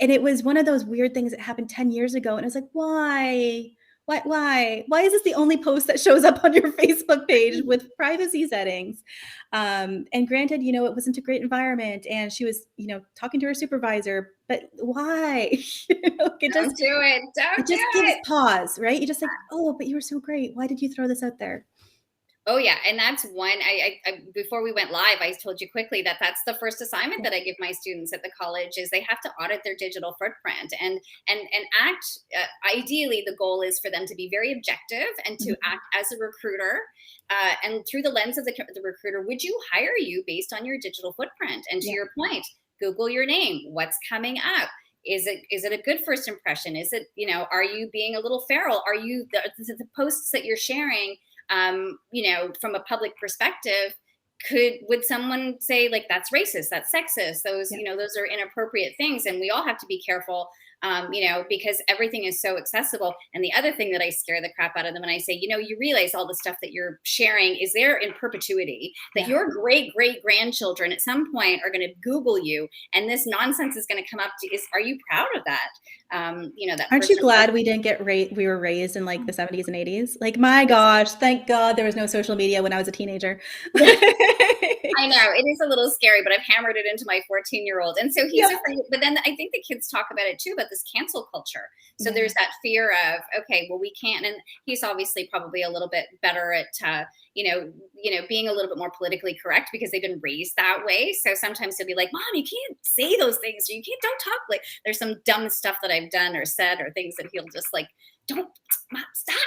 and it was one of those weird things that happened 10 years ago. And I was like, why? Why is this the only post that shows up on your Facebook page with privacy settings? And granted, it wasn't a great environment, and she was, talking to her supervisor, but why? It just Don't do it. it Don't do just gives it. pause, right? You just like, oh, but you were so great. Why did you throw this out there? Oh yeah, and that's one. I before we went live, I told you quickly that that's the first assignment Yeah. that I give my students at the college is they have to audit their digital footprint and act. Ideally, the goal is for them to be very objective and to Mhm. act as a recruiter, and through the lens of the recruiter. Would you hire you based on your digital footprint? And to Yeah. your point, Google your name. What's coming up? Is it a good first impression? Is it are you being a little feral? Are you the posts that you're sharing? From a public perspective, would someone say like that's racist, that's sexist, those Yeah. those are inappropriate things, and we all have to be careful, because everything is so accessible. And the other thing that I scare the crap out of them when I say, you realize all the stuff that you're sharing is there in perpetuity, that Yeah. your great great grandchildren at some point are going to Google you, and this nonsense is going to come up to is are you proud of that? That Aren't you first glad we didn't we were raised in like the 70s and 80s? Like, my gosh, thank God there was no social media when I was a teenager. I know it is a little scary, but I've hammered it into my 14-year-old. And so he's Yeah. afraid, but then I think the kids talk about it too, about this cancel culture. So Yeah. there's that fear of, okay, well, we can't. And he's obviously probably a little bit better at, being a little bit more politically correct because they've been raised that way. So sometimes he'll be like, Mom, you can't say those things. Or you can't, don't talk like there's some dumb stuff that I've done or said or things that he'll just like, don't stop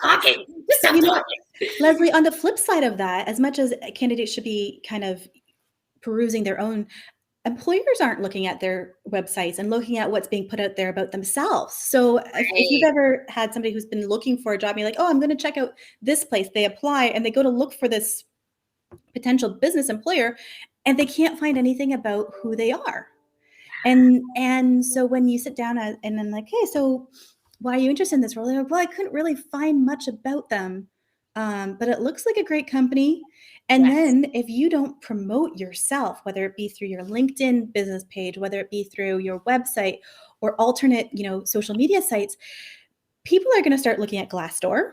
talking. Just stop You know, talking. Leslie, on the flip side of that, as much as candidates should be kind of perusing their own, employers aren't looking at their websites and looking at what's being put out there about themselves. So if you've Right. ever had somebody who's been looking for a job, you're like, oh, I'm going to check out this place. They apply and they go to look for this potential business employer, and they can't find anything about who they are. And so when you sit down and then like, hey, so why are you interested in this role? They're like, well, I couldn't really find much about them, but it looks like a great company. And Yes. then if you don't promote yourself, whether it be through your LinkedIn business page, whether it be through your website or alternate, social media sites, people are going to start looking at Glassdoor.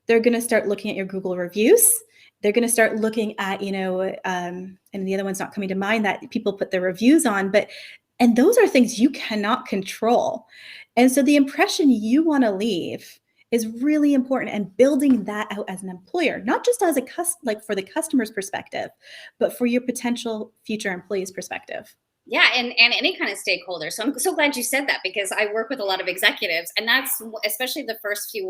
They're going to start looking at your Google reviews. They're going to start looking at, and the other one's not coming to mind that people put their reviews on, and those are things you cannot control. And so the impression you want to leave is really important, and building that out as an employer, not just as for the customer's perspective, but for your potential future employees' perspective. Yeah, and any kind of stakeholder. So I'm so glad you said that, because I work with a lot of executives, and that's especially the first few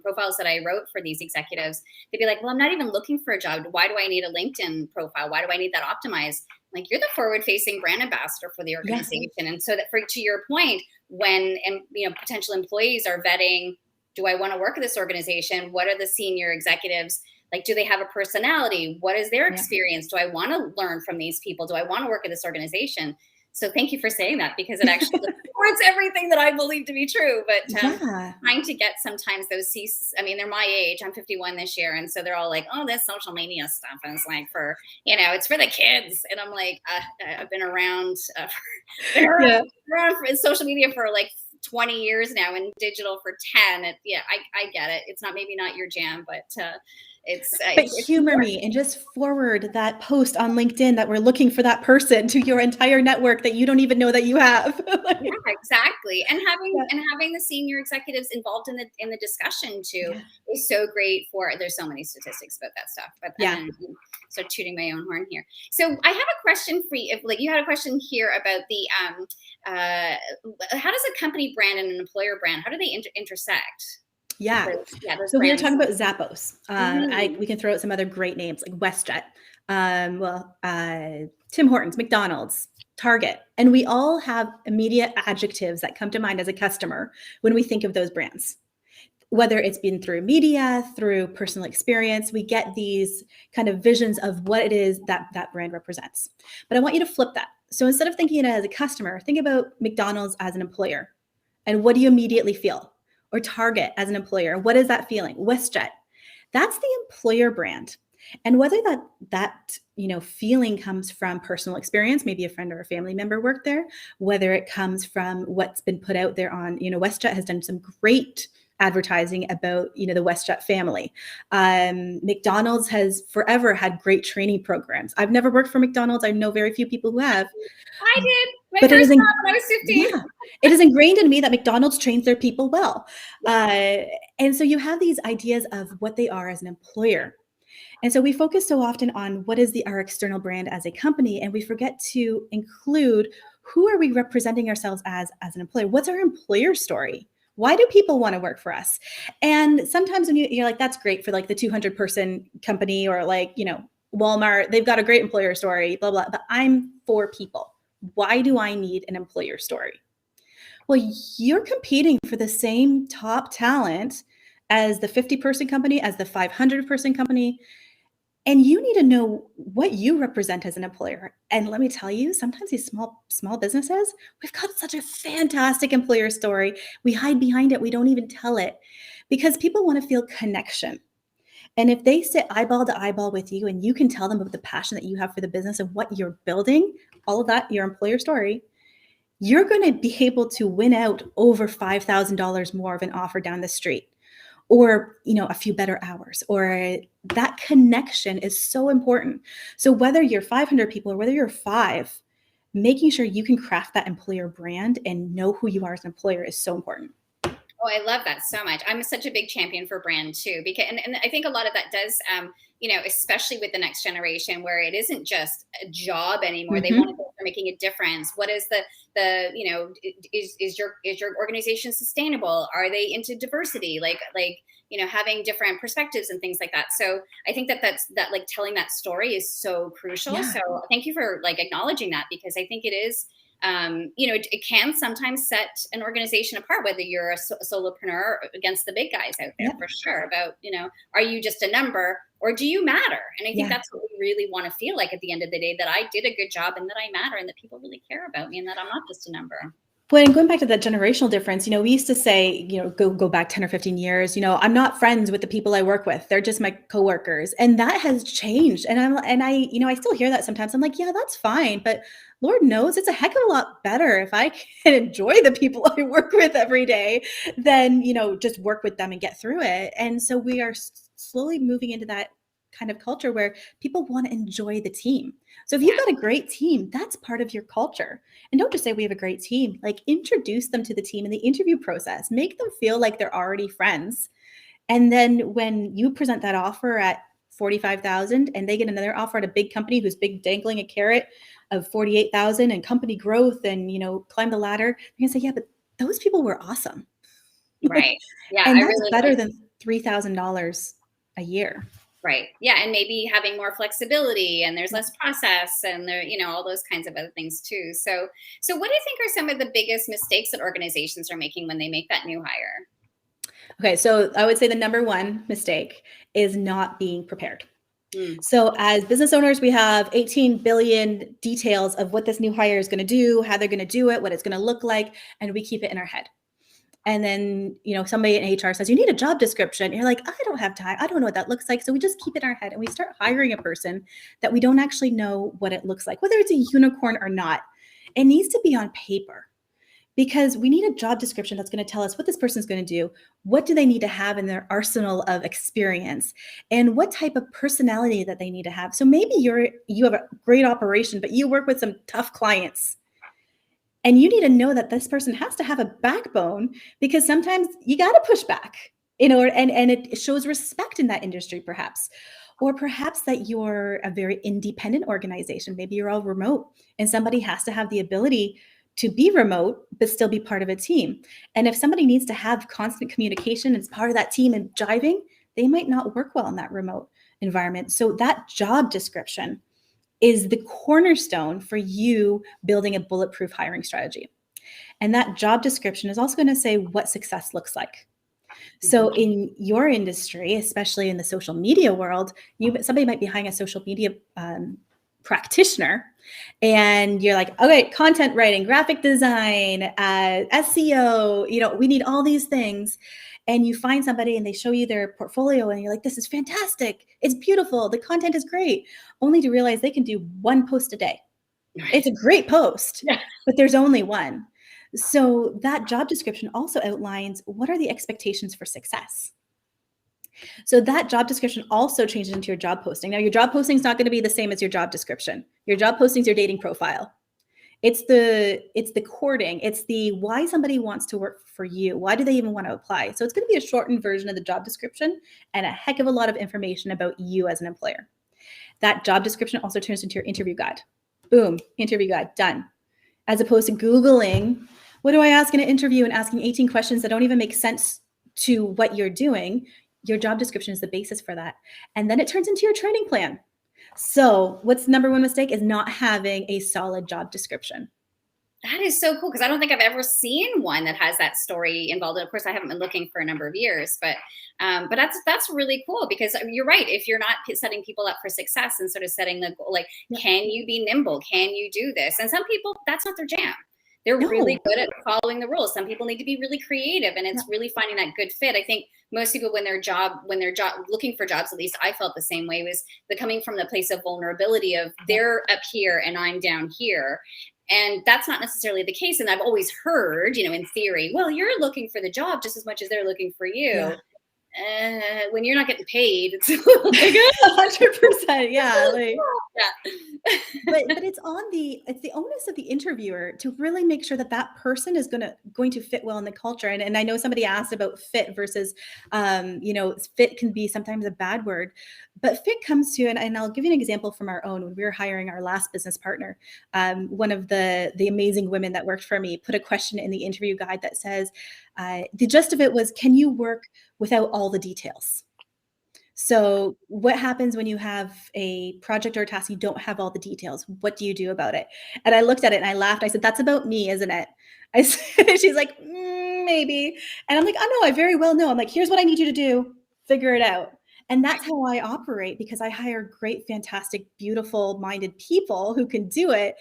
profiles that I wrote for these executives. They'd be like, "Well, I'm not even looking for a job. Why do I need a LinkedIn profile? Why do I need that optimized?" Like, you're the forward-facing brand ambassador for the organization, and so that, to your point, when potential employees are vetting, do I want to work at this organization? What are the senior executives? Like, do they have a personality? What is their experience? Do I want to learn from these people? Do I want to work at this organization? So thank you for saying that, because it actually supports everything that I believe to be true. But trying to get sometimes those they're my age. I'm 51 this year. And so they're all like, oh, this social media stuff is like it's for the kids. And I'm like, I've been around, around for social media for like 20 years now, and digital for 10. I get it. It's maybe not your jam, but it's humor me and just forward that post on LinkedIn that we're looking for that person to your entire network that you don't even know that you have. Yeah, exactly. And having the senior executives involved in the discussion too is so great. There's so many statistics about that stuff, but so tooting my own horn here. So I have a question for you. If you had a question here about the how does a company brand and an employer brand, how do they intersect? So we were talking about Zappos. We can throw out some other great names like WestJet, Tim Hortons, McDonald's, Target, and we all have immediate adjectives that come to mind as a customer when we think of those brands. Whether it's been through media, through personal experience, we get these kind of visions of what it is that brand represents. But I want you to flip that. So instead of thinking it as a customer, think about McDonald's as an employer. And what do you immediately feel? Or Target as an employer, what is that feeling? WestJet, that's the employer brand. And whether that feeling comes from personal experience, maybe a friend or a family member worked there, whether it comes from what's been put out there on, WestJet has done some great advertising about, the WestJet family. McDonald's has forever had great training programs. I've never worked for McDonald's. I know very few people who have. I did. My first job when I was 15. Yeah, it is ingrained in me that McDonald's trains their people well. And so you have these ideas of what they are as an employer. And so we focus so often on what is our external brand as a company, and we forget to include who are we representing ourselves as an employer? What's our employer story? Why do people want to work for us? And sometimes when you're like, that's great for like the 200 person company or like, Walmart, they've got a great employer story, blah, blah, but I'm for people. Why do I need an employer story? Well, you're competing for the same top talent as the 50 person company, as the 500 person company. And you need to know what you represent as an employer. And let me tell you, sometimes these small businesses, we've got such a fantastic employer story. We hide behind it. We don't even tell it because people want to feel connection. And if they sit eyeball to eyeball with you and you can tell them about the passion that you have for the business and what you're building, all of that, your employer story, you're going to be able to win out over $5,000 more of an offer down the street. Or, a few better hours, or that connection is so important. So whether you're 500 people or whether you're 5, making sure you can craft that employer brand and know who you are as an employer is so important. Oh, I love that so much. I'm such a big champion for brand too, because and I think a lot of that does, especially with the next generation, where it isn't just a job anymore. Mm-hmm. They want to go for making a difference. What is is your organization sustainable? Are they into diversity? Like having different perspectives and things like that. So I think that's like telling that story is so crucial. Yeah. So thank you for like acknowledging that, because I think it is. It can sometimes set an organization apart, whether you're a solopreneur against the big guys out there, for sure. About, are you just a number or do you matter? And I think that's what we really want to feel like at the end of the day that I did a good job and that I matter and that people really care about me and that I'm not just a number. When going back to that generational difference, we used to say, go back 10 or 15 years, I'm not friends with the people I work with. They're just my coworkers. And that has changed. And I still hear that sometimes. I'm like, yeah, that's fine. But Lord knows it's a heck of a lot better if I can enjoy the people I work with every day than, just work with them and get through it. And so we are slowly moving into that kind of culture where people want to enjoy the team. So if you've got a great team, that's part of your culture. And don't just say we have a great team, like introduce them to the team in the interview process, make them feel like they're already friends. And then when you present that offer at 45,000 and they get another offer at a big company who's big dangling a carrot of 48,000 and company growth and, climb the ladder, you're gonna say, yeah, but those people were awesome. Right. Yeah. And that's really better than $3,000 a year. Right. Yeah. And maybe having more flexibility and there's less process and there, all those kinds of other things too. So what do you think are some of the biggest mistakes that organizations are making when they make that new hire? Okay. So I would say the number one mistake is not being prepared. So as business owners, we have 18 billion details of what this new hire is going to do, how they're going to do it, what it's going to look like, and we keep it in our head. And then, somebody in HR says, you need a job description. You're like, I don't have time. I don't know what that looks like. So we just keep it in our head and we start hiring a person that we don't actually know what it looks like, whether it's a unicorn or not. It needs to be on paper because we need a job description that's going to tell us what this person's going to do. What do they need to have in their arsenal of experience and what type of personality that they need to have. So maybe you have a great operation, but you work with some tough clients. And you need to know that this person has to have a backbone because sometimes you got to push back, and it shows respect in that industry, perhaps. Or perhaps that you're a very independent organization. Maybe you're all remote and somebody has to have the ability to be remote, but still be part of a team. And if somebody needs to have constant communication as part of that team and jiving, they might not work well in that remote environment. So that job description is the cornerstone for you building a bulletproof hiring strategy. And that job description is also going to say what success looks like. So in your industry, especially in the social media world, somebody might be hiring a social media practitioner and you're like, okay, content writing, graphic design, SEO, we need all these things. And you find somebody and they show you their portfolio and you're like, this is fantastic. It's beautiful. The content is great. Only to realize they can do one post a day. It's a great post, but there's only one. So that job description also outlines what are the expectations for success. So that job description also changes into your job posting. Now, your job posting is not going to be the same as your job description. Your job posting is your dating profile. It's the courting. It's the why somebody wants to work for you. Why do they even want to apply? So it's going to be a shortened version of the job description and a heck of a lot of information about you as an employer. That job description also turns into your interview guide. Boom, interview guide, done. As opposed to Googling, what do I ask in an interview and asking 18 questions that don't even make sense to what you're doing. Your job description is the basis for that. And then it turns into your training plan. So what's the number one mistake is not having a solid job description. That is so cool because I don't think I've ever seen one that has that story involved. And of course, I haven't been looking for a number of years, but that's really cool because you're right. If you're not setting people up for success and sort of setting the goal, like, can you be nimble? Can you do this? And some people, that's not their jam. They're really good at following the rules. Some people need to be really creative, and it's really finding that good fit. I think most people, when they're looking for jobs, at least I felt the same way, was the coming from the place of vulnerability of they're up here and I'm down here. And that's not necessarily the case. And I've always heard, in theory, well, you're looking for the job just as much as they're looking for you. Yeah. When you're not getting paid, it's like 100%. Yeah. But it's the onus of the interviewer to really make sure that person is going to fit well in the culture. And I know somebody asked about fit versus, fit can be sometimes a bad word, but fit comes to, and I'll give you an example from our own. When we were hiring our last business partner, one of the amazing women that worked for me put a question in the interview guide that says, the gist of it was, can you work without all the details? So what happens when you have a project or a task, you don't have all the details? What do you do about it? And I looked at it and I laughed. I said, that's about me, isn't it? She's like, maybe. And I'm like, oh no, I very well know. I'm like, here's what I need you to do. Figure it out. And that's how I operate, because I hire great, fantastic, beautiful minded people who can do it.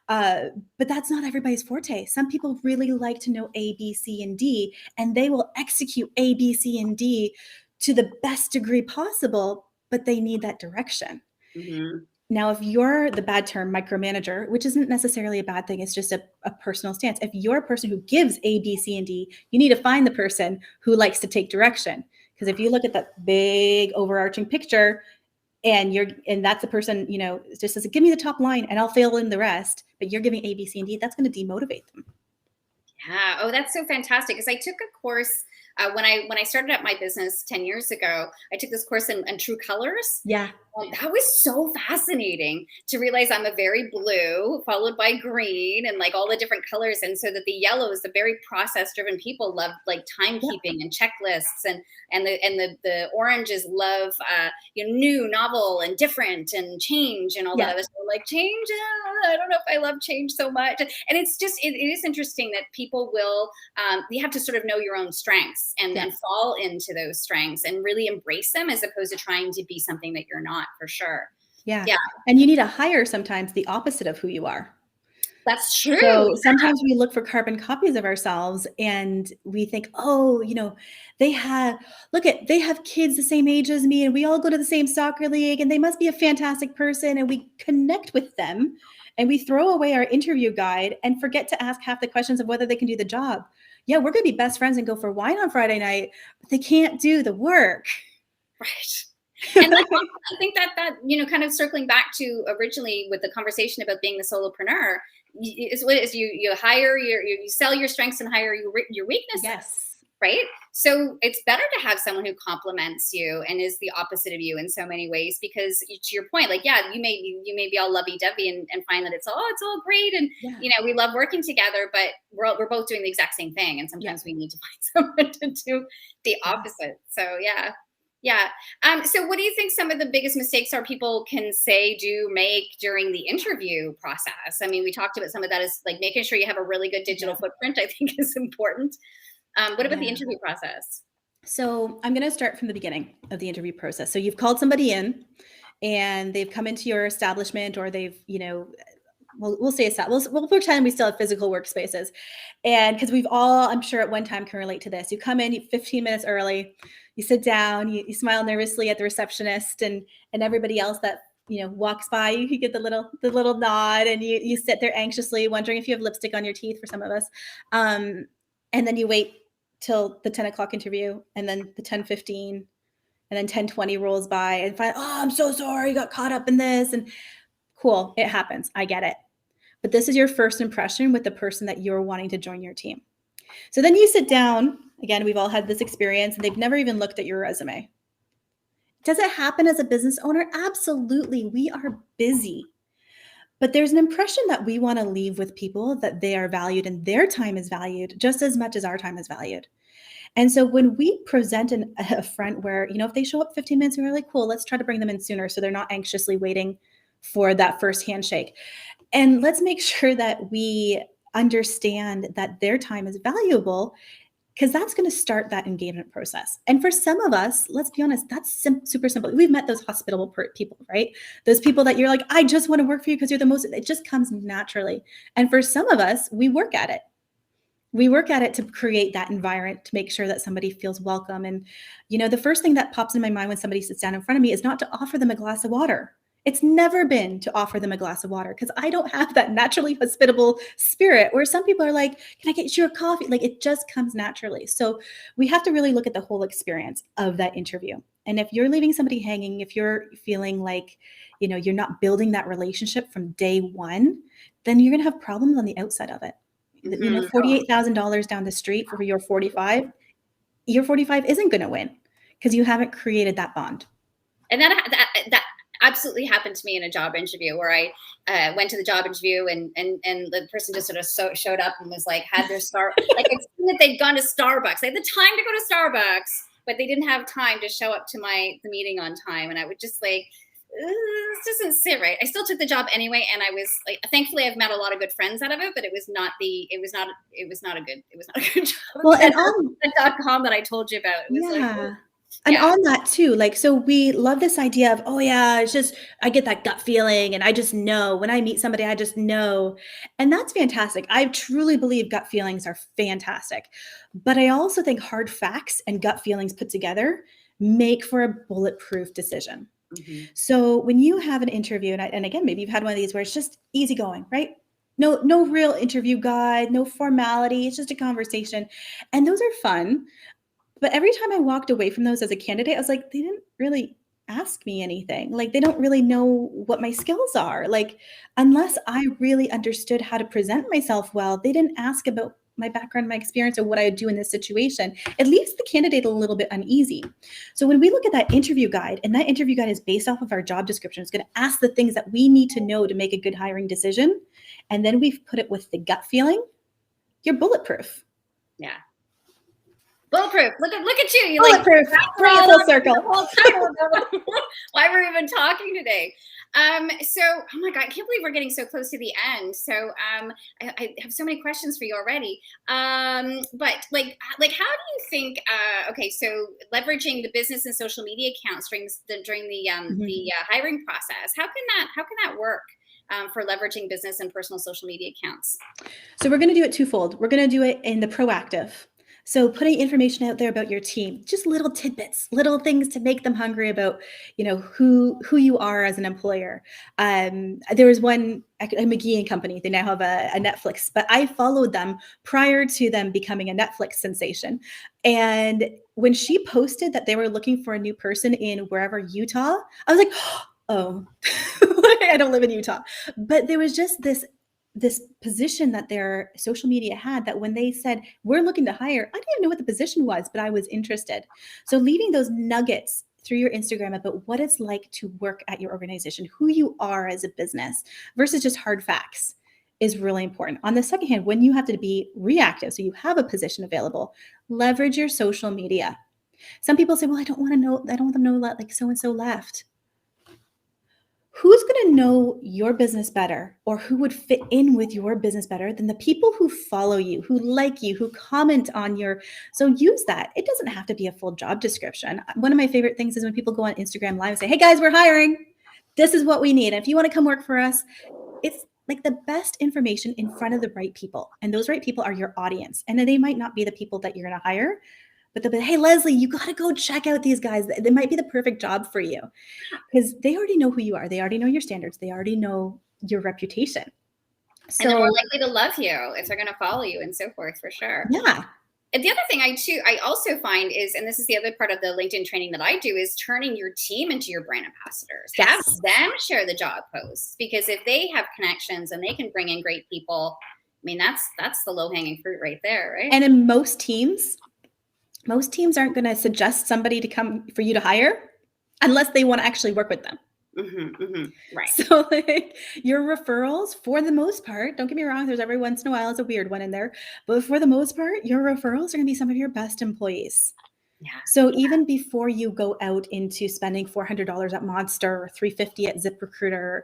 But that's not everybody's forte. Some people really like to know A, B, C, and D, and they will execute A, B, C, and D to the best degree possible, but they need that direction. Mm-hmm. Now, if you're the bad term micromanager, which isn't necessarily a bad thing, it's just a personal stance. If you're a person who gives A, B, C, and D, you need to find the person who likes to take direction. Because if you look at that big overarching picture and that's the person, just says, give me the top line and I'll fill in the rest, but you're giving A, B, C, and D, that's going to demotivate them. Yeah. Oh, that's so fantastic. Because I took a course when I started up my business 10 years ago. I took this course in True Colors. Yeah. That was so fascinating to realize I'm a very blue followed by green and like all the different colors. And so that the yellows, the very process driven people love like timekeeping and checklists, and the oranges love, new, novel and different and change and all that other stuff. Like change. I don't know if I love change so much. And it's just, it is interesting that people will, you have to sort of know your own strengths and fall into those strengths and really embrace them, as opposed to trying to be something that you're not, for sure. Yeah. And you need to hire sometimes the opposite of who you are. That's true. So sometimes we look for carbon copies of ourselves and we think, oh, they have kids the same age as me and we all go to the same soccer league and they must be a fantastic person. And we connect with them and we throw away our interview guide and forget to ask half the questions of whether they can do the job. Yeah, we're going to be best friends and go for wine on Friday night, but they can't do the work. Right. And I think that kind of circling back to originally with the conversation about being the solopreneur, is you hire you sell your strengths and hire your weaknesses. Yes. Right. So it's better to have someone who complements you and is the opposite of you in so many ways, because to your point, like, you may be all lovey-dovey and find that it's all great. And, we love working together, but we're both doing the exact same thing. And sometimes we need to find someone to do the opposite. So, yeah. Yeah. So what do you think some of the biggest mistakes are people can say, do, make during the interview process? I mean, we talked about some of that is like making sure you have a really good digital footprint, I think is important. What about the interview process? So I'm going to start from the beginning of the interview process. So you've called somebody in and they've come into your establishment, or they've, we'll say we'll pretend we still have physical workspaces. And because we've all, I'm sure at one time can relate to this. You come in 15 minutes early, you sit down, you smile nervously at the receptionist and everybody else that, walks by, you get the little nod, and you sit there anxiously wondering if you have lipstick on your teeth for some of us. And then you wait till the 10 o'clock interview, and then the 10:15, and then 10:20 rolls by and find, oh, I'm so sorry, got caught up in this. And cool, it happens. I get it. But this is your first impression with the person that you're wanting to join your team. So then you sit down. Again, we've all had this experience and they've never even looked at your resume. Does it happen as a business owner? Absolutely. We are busy. But there's an impression that we want to leave with people, that they are valued and their time is valued just as much as our time is valued. And so when we present a front where, if they show up 15 minutes, we're like, cool, let's try to bring them in sooner so they're not anxiously waiting for that first handshake. And let's make sure that we understand that their time is valuable, because that's going to start that engagement process. And for some of us, let's be honest, that's super simple. We've met those hospitable people, right? Those people that you're like, I just want to work for you because you're the most, it just comes naturally. And for some of us, we work at it. We work at it to create that environment, to make sure that somebody feels welcome. And, the first thing that pops in my mind when somebody sits down in front of me is not to offer them a glass of water. It's never been to offer them a glass of water, because I don't have that naturally hospitable spirit where some people are like, can I get you a coffee? Like, it just comes naturally. So we have to really look at the whole experience of that interview. And if you're leaving somebody hanging, if you're feeling like, you're not building that relationship from day one, then you're going to have problems on the outside of it. Mm-hmm. $48,000 down the street for your 45 isn't going to win because you haven't created that bond. And that absolutely happened to me in a job interview where I went to the job interview and the person just sort of showed up and was like, had their like, I'd seen that they'd gone to Starbucks. They had the time to go to Starbucks, but they didn't have time to show up to the meeting on time. And I would just like, this doesn't sit right. I still took the job anyway. And I was like, thankfully I've met a lot of good friends out of it, but it was not a good job. Well, and .com that I told you about. It was like, And on that too, like, so we love this idea of, oh yeah, it's just, I get that gut feeling and I just know when I meet somebody, I just know. And that's fantastic. I truly believe gut feelings are fantastic. But I also think hard facts and gut feelings put together make for a bulletproof decision. Mm-hmm. So when you have an interview, and again, maybe you've had one of these where it's just easygoing, right? No real interview guide, no formality. It's just a conversation. And those are fun. But every time I walked away from those as a candidate, I was like, they didn't really ask me anything. Like, they don't really know what my skills are. Like, unless I really understood how to present myself well, they didn't ask about my background, my experience, or what I would do in this situation. It leaves the candidate a little bit uneasy. So when we look at that interview guide, and that interview guide is based off of our job description, it's going to ask the things that we need to know to make a good hiring decision. And then we've put it with the gut feeling, you're bulletproof. Yeah. Bulletproof. Look at you. You Bulletproof. Bring it full circle. Why we're even talking today. So, oh my God, I can't believe we're getting so close to the end. So, I have so many questions for you already. But like, how do you think? Okay, so leveraging the business and social media accounts during the hiring process. How can that work? For leveraging business and personal social media accounts. So we're going to do it twofold. We're going to do it in the proactive. So putting information out there about your team, just little tidbits, little things to make them hungry about, who you are as an employer. There was one, a McGee & Company, they now have a Netflix, but I followed them prior to them becoming a Netflix sensation. And when she posted that they were looking for a new person in wherever Utah, I was like, oh, I don't live in Utah. But there was just this position that their social media had that when they said, we're looking to hire, I didn't even know what the position was, but I was interested. So leaving those nuggets through your Instagram about what it's like to work at your organization, who you are as a business versus just hard facts is really important. On the second hand, when you have to be reactive, so you have a position available, leverage your social media. Some people say, well, I don't want them to know that like so-and-so left. Who's going to know your business better or who would fit in with your business better than the people who follow you, who like you, who comment on so use that. It doesn't have to be a full job description. One of my favorite things is when people go on Instagram Live and say, hey guys, we're hiring. This is what we need. And if you want to come work for us, it's like the best information in front of the right people. And those right people are your audience. And then they might not be the people that you're going to hire, but they'll be, hey, Leslie, you got to go check out these guys. They might be the perfect job for you because they already know who you are. They already know your standards. They already know your reputation. And they're more likely to love you if they're going to follow you and so forth, for sure. Yeah. And the other thing I also find is, and this is the other part of the LinkedIn training that I do, is turning your team into your brand ambassadors. Yes. Have them share the job posts, because if they have connections and they can bring in great people, I mean, that's the low-hanging fruit right there, right? And in most teams aren't going to suggest somebody to come for you to hire unless they want to actually work with them. Right. So like your referrals, for the most part, don't get me wrong, there's every once in a while it's a weird one in there, but for the most part, your referrals are going to be some of your best employees. Yeah. So even before you go out into spending $400 at Monster or $350 at ZipRecruiter,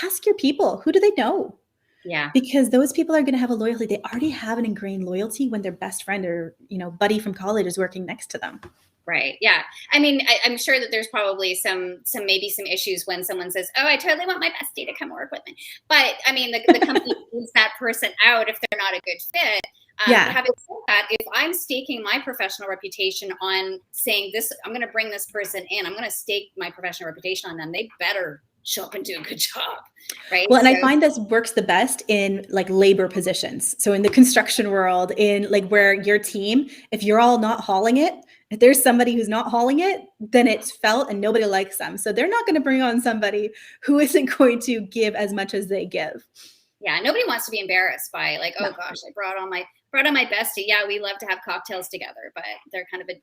ask your people, who do they know? Yeah. Because those people are going to have a loyalty. They already have an ingrained loyalty when their best friend or, buddy from college is working next to them. Right. Yeah. I mean, I'm sure that there's probably some issues when someone says, oh, I totally want my bestie to come work with me. But I mean, the company needs that person out if they're not a good fit. Having said that, if I'm staking my professional reputation on saying this, I'm going to bring this person in, I'm going to stake my professional reputation on them, they better show up and do a good job. Right. Well, and I find this works the best in like labor positions. So in the construction world, in like where your team, if you're all not hauling it, if there's somebody who's not hauling it, then it's felt and nobody likes them. So they're not going to bring on somebody who isn't going to give as much as they give. Yeah. Nobody wants to be embarrassed by like, oh gosh, I brought on my bestie. Yeah. We love to have cocktails together, but they're kind of an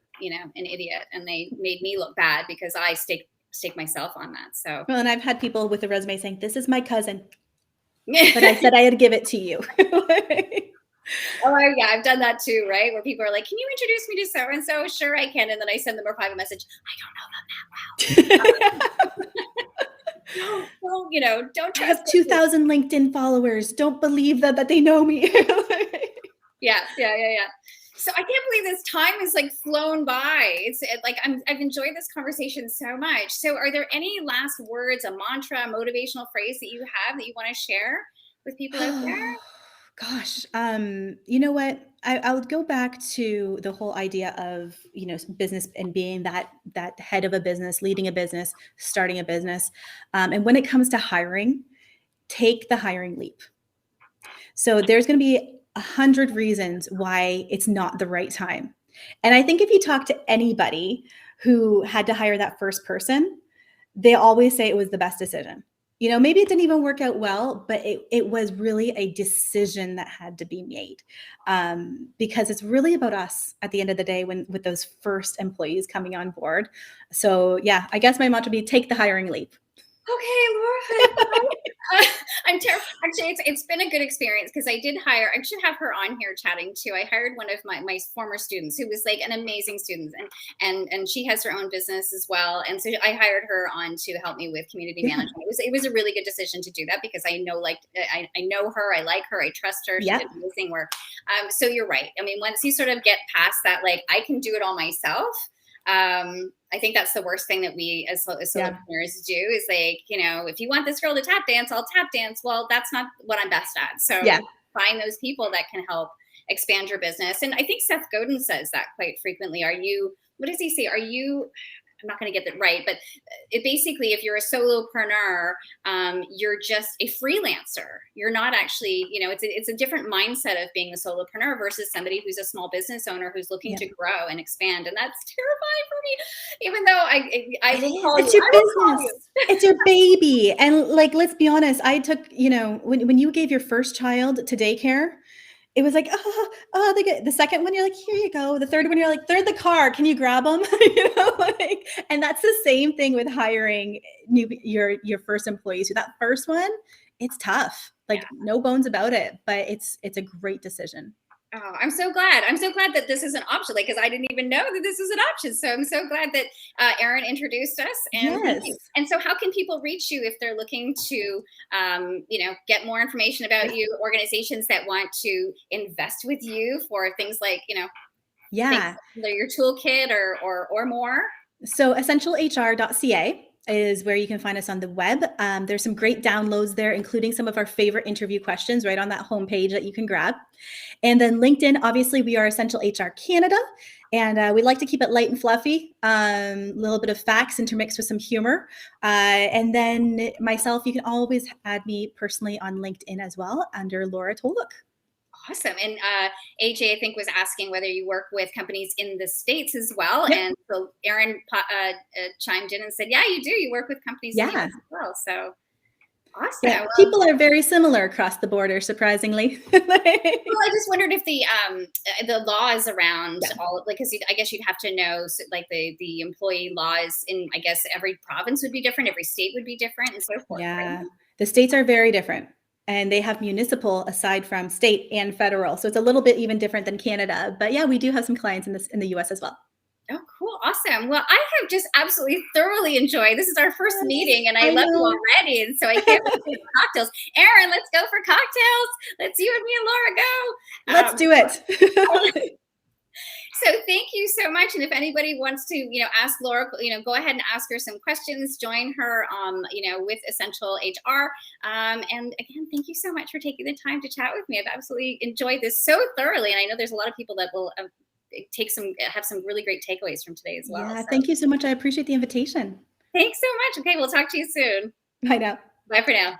idiot. And they made me look bad because I stake myself on that. So, well, and I've had people with a resume saying, this is my cousin, but I said I had to give it to you. Oh yeah, I've done that too, right? Where people are like, can you introduce me to so-and-so? Sure, I can. And then I send them a private message. I don't know them that well. Don't trust. I have 2,000 LinkedIn followers. Don't believe that they know me. Yeah. So I can't believe this time is like flown by. It's like I've enjoyed this conversation so much. So are there any last words, a mantra, a motivational phrase that you have that you want to share with people out there? Oh, gosh. You know what? I would go back to the whole idea of, business and being that head of a business, leading a business, starting a business. And when it comes to hiring, take the hiring leap. So there's going to be 100 reasons why it's not the right time. And I think if you talk to anybody who had to hire that first person, they always say it was the best decision. Maybe it didn't even work out well, but it was really a decision that had to be made, because it's really about us at the end of the day with those first employees coming on board. So yeah, I guess my motto would be take the hiring leap. Okay, Laura. I'm terrified. Actually, it's been a good experience because I did hire. I should have her on here chatting too. I hired one of my former students who was like an amazing student, and she has her own business as well. And so I hired her on to help me with community management. It was a really good decision to do that because I know I know her, I like her, I trust her. She did amazing work. So you're right. I mean, once you sort of get past that, like I can do it all myself. I think that's the worst thing that we as solopreneurs do is like, if you want this girl to tap dance, I'll tap dance. Well, that's not what I'm best at. So find those people that can help expand your business. And I think Seth Godin says that quite frequently. What does he say? I'm not going to get that right, but it basically, if you're a solopreneur, you're just a freelancer. You're not actually, it's a different mindset of being a solopreneur versus somebody who's a small business owner who's looking to grow and expand. And that's terrifying for me, even though I will call it's you. Your business. It's your baby. And like, let's be honest, I took, when you gave your first child to daycare, it was like, the second one, you're like, here you go. The third one, you're like, they're in the car. Can you grab them? And that's the same thing with hiring your first employees. So that first one, it's tough, no bones about it, but it's a great decision. Oh, I'm so glad. I'm so glad that this is an option, because I didn't even know that this was an option. So I'm so glad that Erin introduced us. And so how can people reach you if they're looking to, get more information about you, organizations that want to invest with you for things like, your toolkit or more? So essentialhr.ca is where you can find us on the web. There's some great downloads there, including some of our favorite interview questions right on that homepage that you can grab. And then LinkedIn, obviously, we are Essential HR Canada, and we like to keep it light and fluffy, a little bit of facts intermixed with some humor. And then myself, you can always add me personally on LinkedIn as well under Laura Tolhoek. Awesome. And AJ, I think, was asking whether you work with companies in the States as well. Yep. And so Erin chimed in and said, yeah, you do. You work with companies in the US as well. So awesome. Yeah, people are very similar across the border, surprisingly. Well, I just wondered if the laws around all, because I guess you'd have to know, the employee laws in, I guess, every province would be different, every state would be different, and so forth. Yeah, right? The states are very different. And they have municipal aside from state and federal. So it's a little bit even different than Canada. But yeah, we do have some clients in the US as well. Oh, cool. Awesome. Well, I have just absolutely thoroughly enjoyed. This is our first meeting, and I love you already. And so I can't wait for cocktails. Erin, let's go for cocktails. Let's you and me and Laura go. Let's do it. So thank you so much. And if anybody wants to, ask Laura, go ahead and ask her some questions, join her, with Essential HR. And again, thank you so much for taking the time to chat with me. I've absolutely enjoyed this so thoroughly. And I know there's a lot of people that will have some really great takeaways from today as well. Yeah, thank you so much. I appreciate the invitation. Thanks so much. Okay, we'll talk to you soon. Bye now. Bye for now.